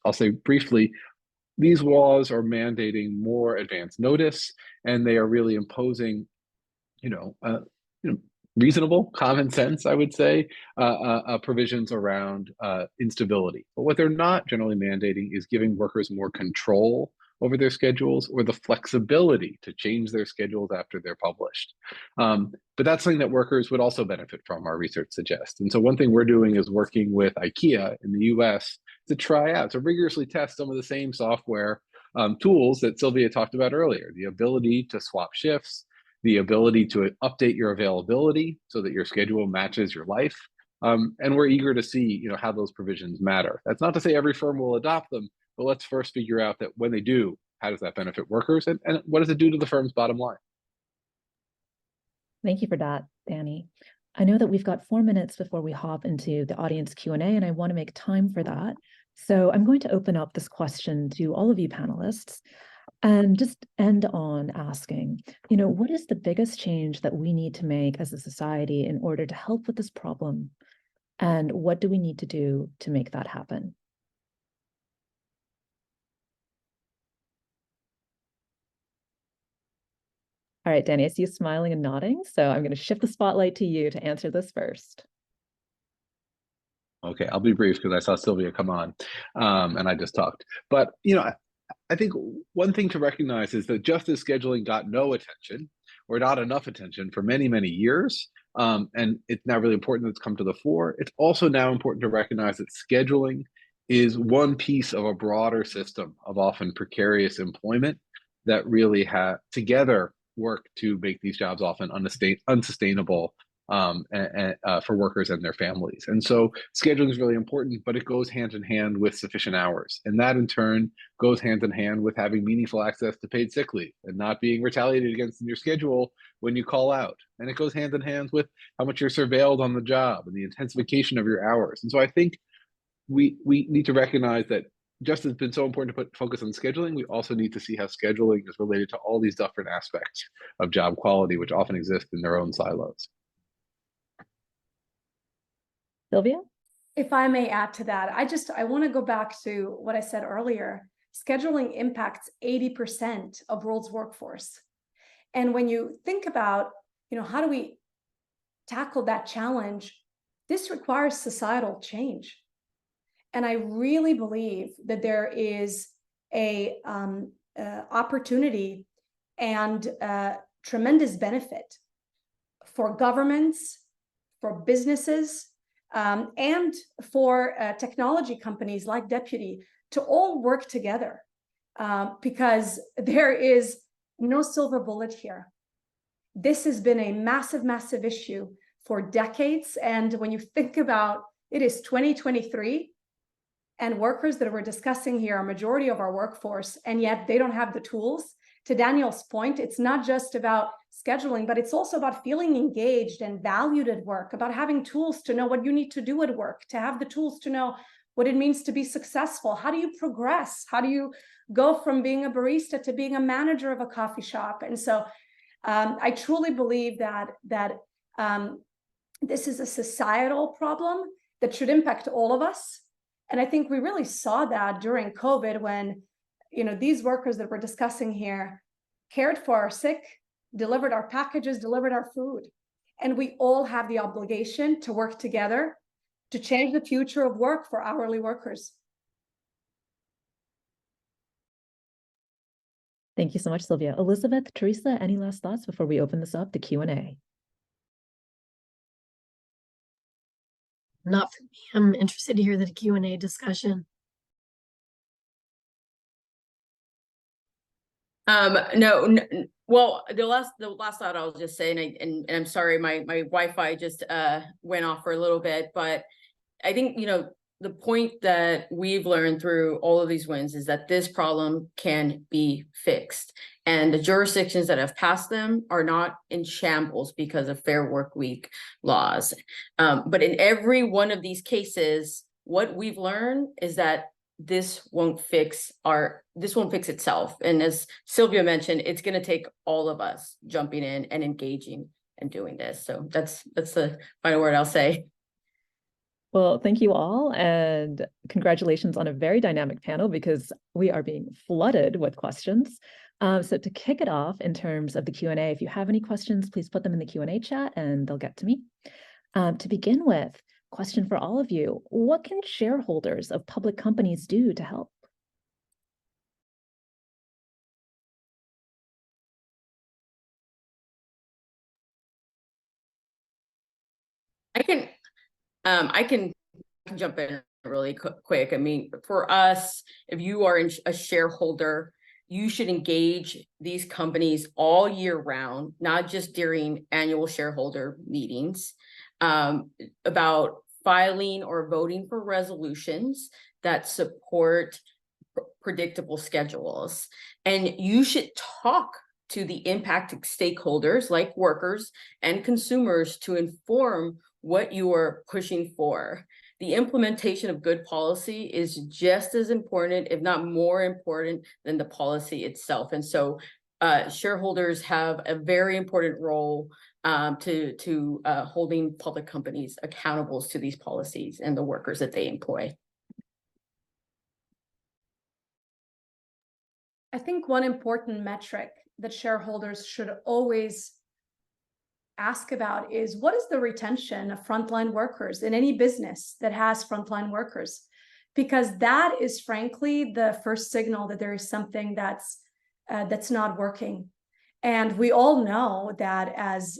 I'll say briefly, these laws are mandating more advance notice, and they are really imposing, reasonable, common sense, I would say, provisions around instability. But what they're not generally mandating is giving workers more control over their schedules or the flexibility to change their schedules after they're published. But that's something that workers would also benefit from, our research suggests. And so one thing we're doing is working with IKEA in the US to rigorously test some of the same software tools that Sylvia talked about earlier, the ability to swap shifts, the ability to update your availability so that your schedule matches your life. And we're eager to see, how those provisions matter. That's not to say every firm will adopt them, but let's first figure out that when they do, how does that benefit workers, and what does it do to the firm's bottom line? Thank you for that, Danny. I know that we've got 4 minutes before we hop into the audience Q&A, and I want to make time for that. So I'm going to open up this question to all of you panelists and just end on asking, what is the biggest change that we need to make as a society in order to help with this problem? And what do we need to do to make that happen? All right, Danny, I see you smiling and nodding, so I'm going to shift the spotlight to you to answer this first. Okay, I'll be brief because I saw Sylvia come on and I just talked. But, I think one thing to recognize is that just as scheduling got no attention or not enough attention for many, many years, and it's now really important that it's come to the fore, it's also now important to recognize that scheduling is one piece of a broader system of often precarious employment that really together work to make these jobs often unsustainable for workers and their families. And so scheduling is really important, but it goes hand in hand with sufficient hours. And that in turn goes hand in hand with having meaningful access to paid sick leave and not being retaliated against in your schedule when you call out. And it goes hand in hand with how much you're surveilled on the job and the intensification of your hours. And so I think we need to recognize that just as it's been so important to put focus on scheduling, we also need to see how scheduling is related to all these different aspects of job quality, which often exist in their own silos. Sylvia? If I may add to that, I want to go back to what I said earlier. Scheduling impacts 80% of world's workforce. And when you think about, how do we tackle that challenge, this requires societal change. And I really believe that there is a opportunity and tremendous benefit for governments, for businesses, and for technology companies like Deputy to all work together, because there is no silver bullet here. This has been a massive, massive issue for decades. And when you think about it, is 2023, and workers that we're discussing here are majority of our workforce, and yet they don't have the tools. To Daniel's point, it's not just about scheduling, but it's also about feeling engaged and valued at work, about having tools to know what you need to do at work, to have the tools to know what it means to be successful. How do you progress? How do you go from being a barista to being a manager of a coffee shop? And so I truly believe that this is a societal problem that should impact all of us. And I think we really saw that during COVID when, these workers that we're discussing here cared for our sick, delivered our packages, delivered our food. And we all have the obligation to work together to change the future of work for hourly workers. Thank you so much, Sylvia. Elizabeth, Teresa, any last thoughts before we open this up to Q&A? Not for me. I'm interested to hear the Q&A discussion. No, well, the last thought I'll just say, and I'm sorry, my Wi-Fi just went off for a little bit, but I think, the point that we've learned through all of these wins is that this problem can be fixed. And the jurisdictions that have passed them are not in shambles because of Fair Work Week laws. But in every one of these cases, what we've learned is that this won't fix itself. And as Sylvia mentioned, it's going to take all of us jumping in and engaging and doing this. So that's the final word I'll say. Well, thank you all, and congratulations on a very dynamic panel because we are being flooded with questions. So to kick it off in terms of the Q&A, if you have any questions, please put them in the Q&A chat and they'll get to me. To begin with, question for all of you, what can shareholders of public companies do to help? I can jump in really quick. I mean, for us, if you are a shareholder, you should engage these companies all year round, not just during annual shareholder meetings, about filing or voting for resolutions that support predictable schedules. And you should talk to the impacted stakeholders like workers and consumers to inform what you are pushing for. The implementation of good policy is just as important, if not more important, than the policy itself. And so shareholders have a very important role to holding public companies accountable to these policies and the workers that they employ. I think one important metric that shareholders should always ask about is what is the retention of frontline workers in any business that has frontline workers? Because that is frankly the first signal that there is something that's not working. And we all know that as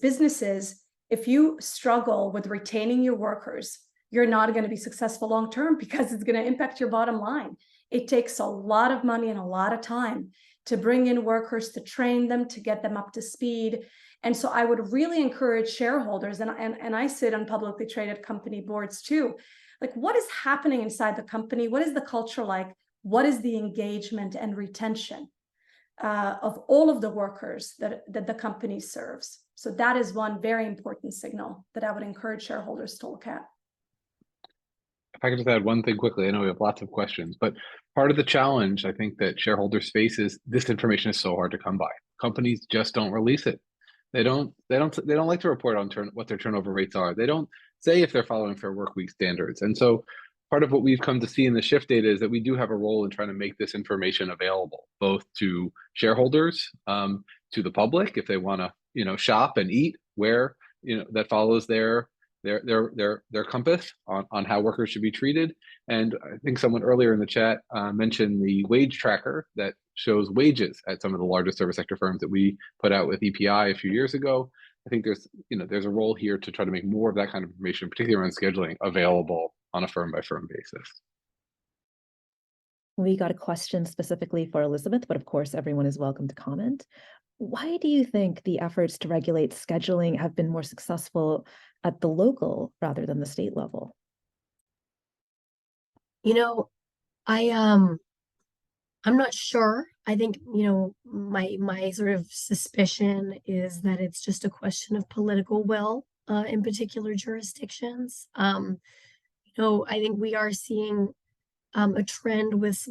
businesses, if you struggle with retaining your workers, you're not going to be successful long term because it's going to impact your bottom line. It takes a lot of money and a lot of time to bring in workers, to train them, to get them up to speed. And so I would really encourage shareholders, and I sit on publicly traded company boards too, like what is happening inside the company? What is the culture like? What is the engagement and retention of all of the workers that the company serves? So that is one very important signal that I would encourage shareholders to look at. If I could just add one thing quickly, I know we have lots of questions, but part of the challenge I think that shareholders face is this information is so hard to come by. Companies just don't release it. They don't like to report on what their turnover rates are. They don't say if they're following Fair Work Week standards. And so part of what we've come to see in the shift data is that we do have a role in trying to make this information available, both to shareholders, to the public, if they want to, shop and eat where, that follows their compass on how workers should be treated. And I think someone earlier in the chat mentioned the wage tracker that shows wages at some of the largest service sector firms that we put out with EPI a few years ago. I think there's a role here to try to make more of that kind of information, particularly around scheduling, available on a firm by firm basis. We got a question specifically for Elizabeth, but of course, everyone is welcome to comment. Why do you think the efforts to regulate scheduling have been more successful at the local rather than the state level? I'm not sure. I think, my sort of suspicion is that it's just a question of political will in particular jurisdictions. I think we are seeing a trend with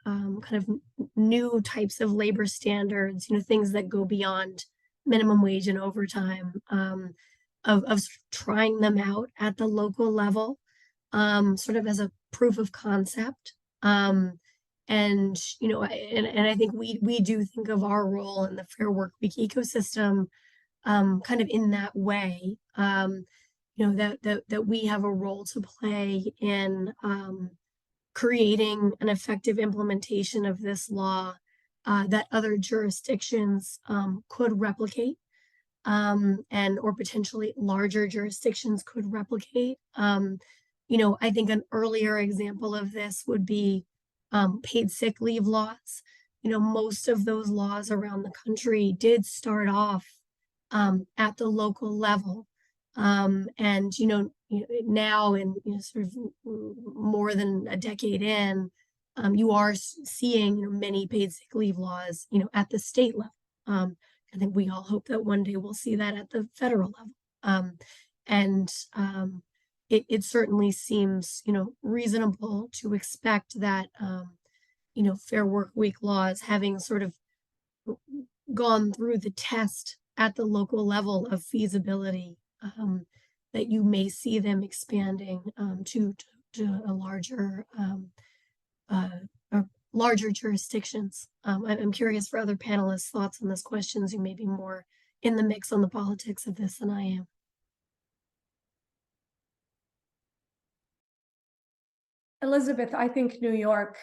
kind of new types of labor standards, things that go beyond minimum wage and overtime, of trying them out at the local level, sort of as a proof of concept. And I think we do think of our role in the Fair Work Week ecosystem kind of in that way, that we have a role to play in creating an effective implementation of this law that other jurisdictions could replicate, or potentially larger jurisdictions could replicate. I think an earlier example of this would be paid sick leave laws. Most of those laws around the country did start off at the local level. And now in sort of more than a decade in, you are seeing many paid sick leave laws at the state level. I think we all hope that one day we'll see that at the federal level. And it certainly seems reasonable to expect that Fair Work Week laws, having sort of gone through the test at the local level of feasibility, that you may see them expanding to a larger jurisdictions. I'm curious for other panelists' thoughts on this questions who may be more in the mix on the politics of this than I am. Elizabeth, I think New York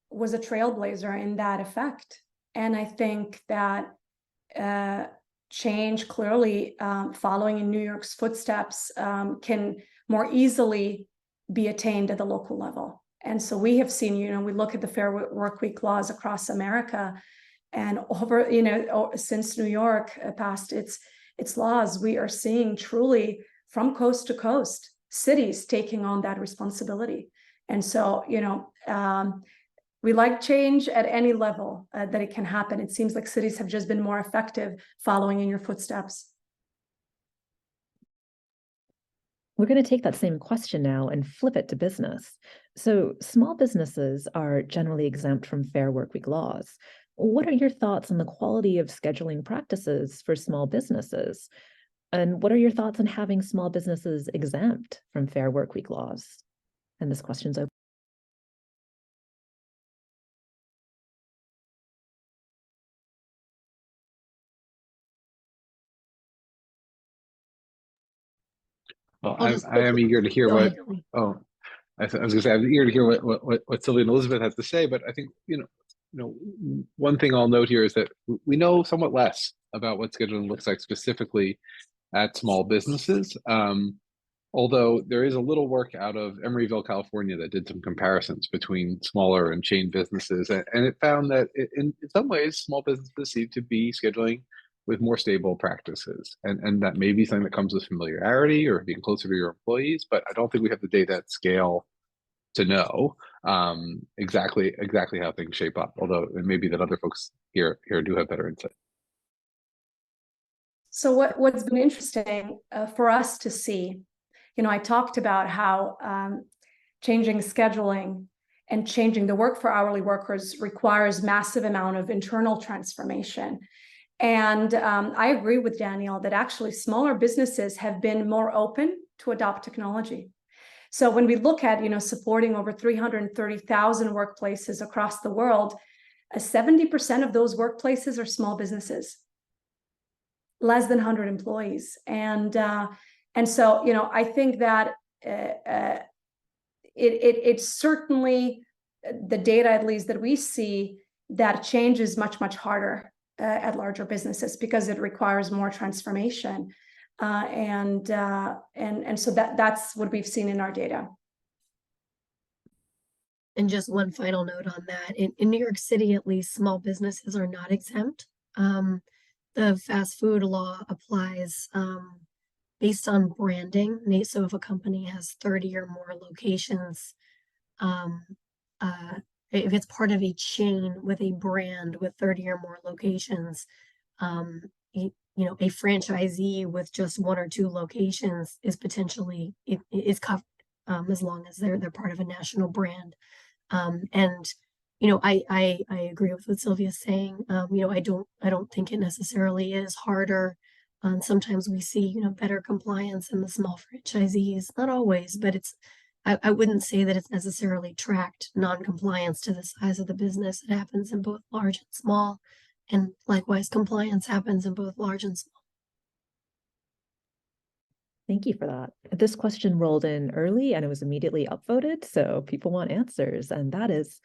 was a trailblazer in that effect. And I think that change clearly following in New York's footsteps can more easily be attained at the local level. And so we have seen, we look at the Fair Work Week laws across America, and over, since New York passed its laws, we are seeing truly from coast to coast cities taking on that responsibility. And so, we like change at any level that it can happen. It seems like cities have just been more effective following in your footsteps. We're going to take that same question now and flip it to business. So small businesses are generally exempt from Fair Workweek laws. What are your thoughts on the quality of scheduling practices for small businesses? And what are your thoughts on having small businesses exempt from Fair Workweek laws? And this question's open. Well, I am eager to hear what. Oh, I was going to say I'm eager to hear what Sylvia and Elizabeth has to say. But I think one thing I'll note here is that we know somewhat less about what scheduling looks like specifically at small businesses. Although there is a little work out of Emeryville, California, that did some comparisons between smaller and chain businesses, and it found that in some ways, small businesses seem to be scheduling with more stable practices, and that may be something that comes with familiarity or being closer to your employees. But I don't think we have the data at scale to know exactly how things shape up. Although it may be that other folks here do have better insight. So what's been interesting for us to see, I talked about how changing scheduling and changing the work for hourly workers requires massive amount of internal transformation. And I agree with Daniel that actually smaller businesses have been more open to adopt technology. So when we look at, supporting over 330,000 workplaces across the world, 70% of those workplaces are small businesses, less than 100 employees. And so, I think that it's certainly the data, at least that we see, that change is much, much harder at larger businesses because it requires more transformation. And so that's what we've seen in our data. And just one final note on that. In New York City, at least, small businesses are not exempt. The fast food law applies based on branding. So if a company has 30 or more locations, if it's part of a chain with a brand with 30 or more locations, a franchisee with just 1 or 2 locations is potentially is covered as long as they're part of a national brand. And I agree with what Sylvia's saying. I don't think it necessarily is harder. Sometimes we see better compliance in the small franchisees, not always, but I wouldn't say that it's necessarily tracked non-compliance to the size of the business. It happens in both large and small, and likewise compliance happens in both large and small. Thank you for that. This question rolled in early and it was immediately upvoted, so people want answers. And that is,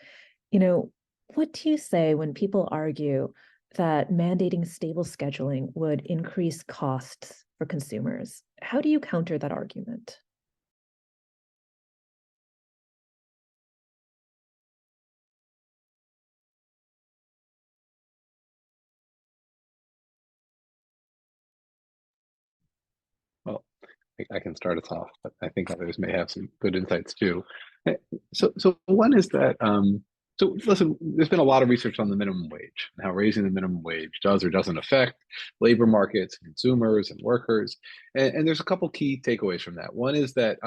what do you say when people argue that mandating stable scheduling would increase costs for consumers? How do you counter that argument? Well, I can start us off, but I think others may have some good insights too. So one is that so listen, there's been a lot of research on the minimum wage and how raising the minimum wage does or doesn't affect labor markets, consumers, and workers. And there's a couple key takeaways from that. One is that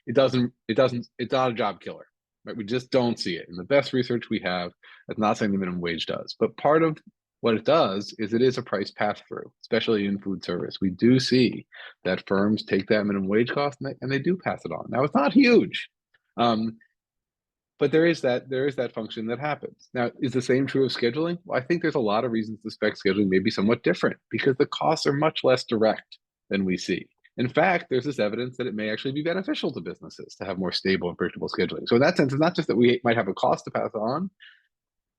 it's not a job killer, right? We just don't see it. And the best research we have, that's not saying the minimum wage does, but part of what it does is it is a price pass-through, especially in food service. We do see that firms take that minimum wage cost and they do pass it on. Now it's not huge, but there is that function that happens. Now, is the same true of scheduling? Well, I think there's a lot of reasons to suspect scheduling may be somewhat different because the costs are much less direct than we see. In fact, there's this evidence that it may actually be beneficial to businesses to have more stable and predictable scheduling. So in that sense, it's not just that we might have a cost to pass on,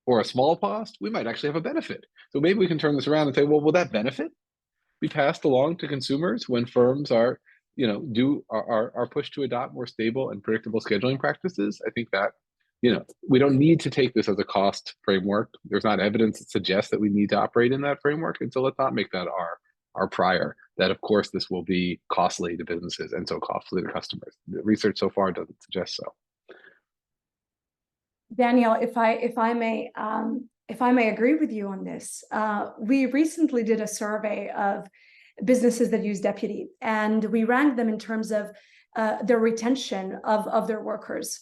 or a small cost, we might actually have a benefit. So maybe we can turn this around and say, well, will that benefit be passed along to consumers when firms are, are pushed to adopt more stable and predictable scheduling practices? I think that, we don't need to take this as a cost framework. There's not evidence that suggests that we need to operate in that framework. And so let's not make that our prior, that of course this will be costly to businesses and so costly to customers. The research so far doesn't suggest so. Danielle, if I may agree with you on this, we recently did a survey of businesses that use deputy, and we ranked them in terms of their retention of their workers.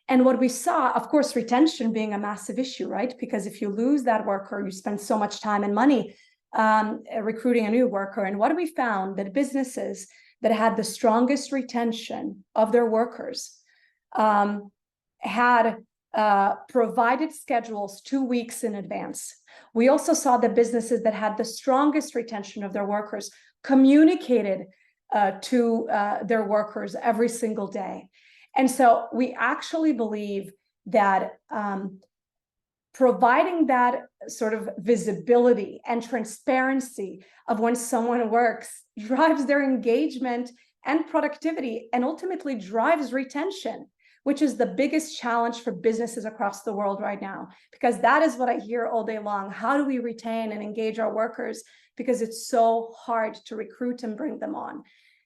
And what we saw, of course, retention being a massive issue, right? Because if you lose that worker, you spend so much time and money recruiting a new worker. And what we found, that businesses that had the strongest retention of their workers had provided schedules 2 weeks in advance. We also saw that businesses that had the strongest retention of their workers communicated to their workers every single day. And so we actually believe that providing that sort of visibility and transparency of when someone works drives their engagement and productivity, and ultimately drives retention, which is the biggest challenge for businesses across the world right now, because that is what I hear all day long. How do we retain and engage our workers? Because it's so hard to recruit and bring them on.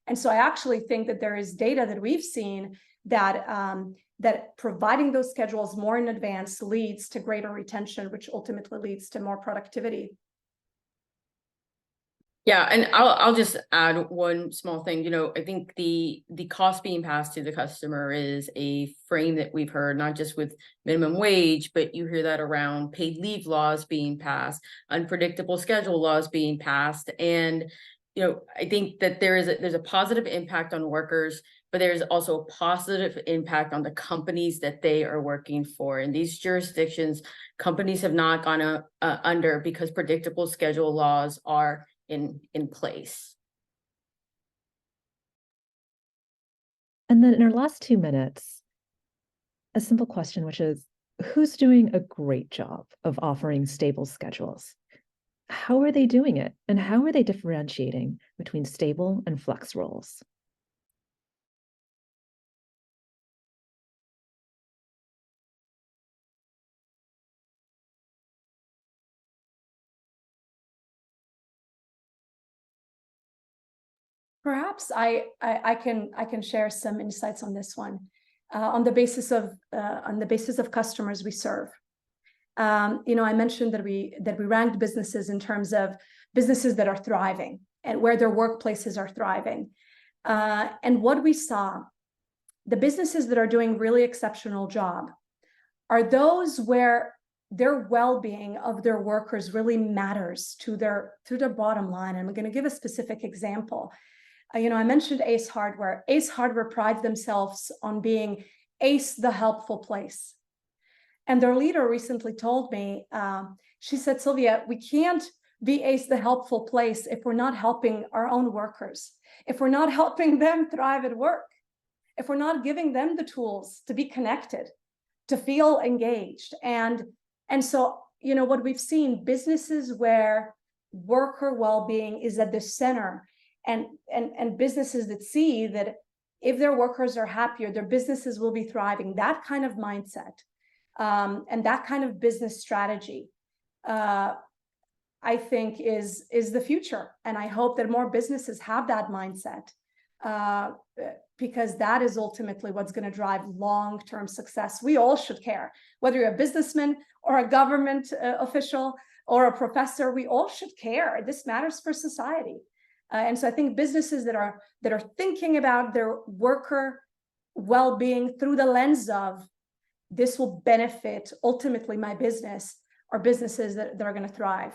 And so I actually think that there is data that we've seen that that providing those schedules more in advance leads to greater retention, which ultimately leads to more productivity. Yeah, and I'll just add one small thing. I think the cost being passed to the customer is a frame that we've heard, not just with minimum wage, but you hear that around paid leave laws being passed, unpredictable schedule laws being passed. And I think that there's a positive impact on workers, but there's also a positive impact on the companies that they are working for. In these jurisdictions, companies have not gone under because predictable schedule laws are in place. And then in our last 2 minutes, a simple question, which is, who's doing a great job of offering stable schedules? How are they doing it? And how are they differentiating between stable and flex roles? Perhaps I can share some insights on this one, on the basis of customers we serve. I mentioned that we ranked businesses in terms of businesses that are thriving and where their workplaces are thriving. And what we saw, the businesses that are doing really exceptional job are those where their well-being of their workers really matters to their bottom line. And I'm going to give a specific example. I mentioned Ace Hardware. Ace Hardware prides themselves on being Ace the helpful place. And their leader recently told me, she said, Sylvia, we can't be Ace the helpful place if we're not helping our own workers, if we're not helping them thrive at work, if we're not giving them the tools to be connected, to feel engaged. And so, what we've seen, businesses where worker well-being is at the center, and businesses that see that if their workers are happier, their businesses will be thriving. That kind of mindset and that kind of business strategy, I think is the future. And I hope that more businesses have that mindset because that is ultimately what's going to drive long-term success. We all should care, whether you're a businessman or a government official or a professor. We all should care. This matters for society. And so I think businesses that are thinking about their worker well-being through the lens of this will benefit ultimately my business, or businesses that are going to thrive.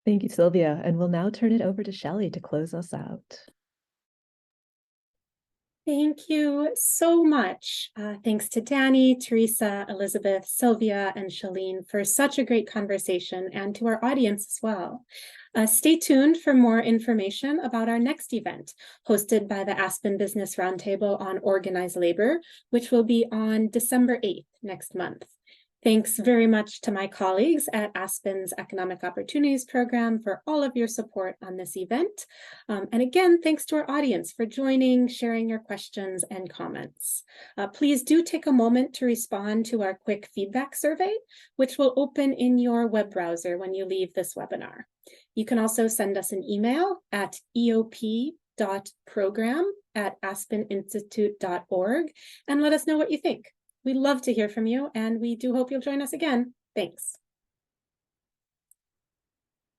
Thank you, Sylvia. And we'll now turn it over to Shelley to close us out. Thank you so much. Thanks to Danny, Teresa, Elizabeth, Sylvia, and Shalene for such a great conversation, and to our audience as well. Stay tuned for more information about our next event, hosted by the Aspen Business Roundtable on Organized Labor, which will be on December 8th next month. Thanks very much to my colleagues at Aspen's Economic Opportunities Program for all of your support on this event. And again, thanks to our audience for joining, sharing your questions and comments. Please do take a moment to respond to our quick feedback survey, which will open in your web browser when you leave this webinar. You can also send us an email at eop.program@aspeninstitute.org and let us know what you think. We'd love to hear from you, and we do hope you'll join us again. Thanks.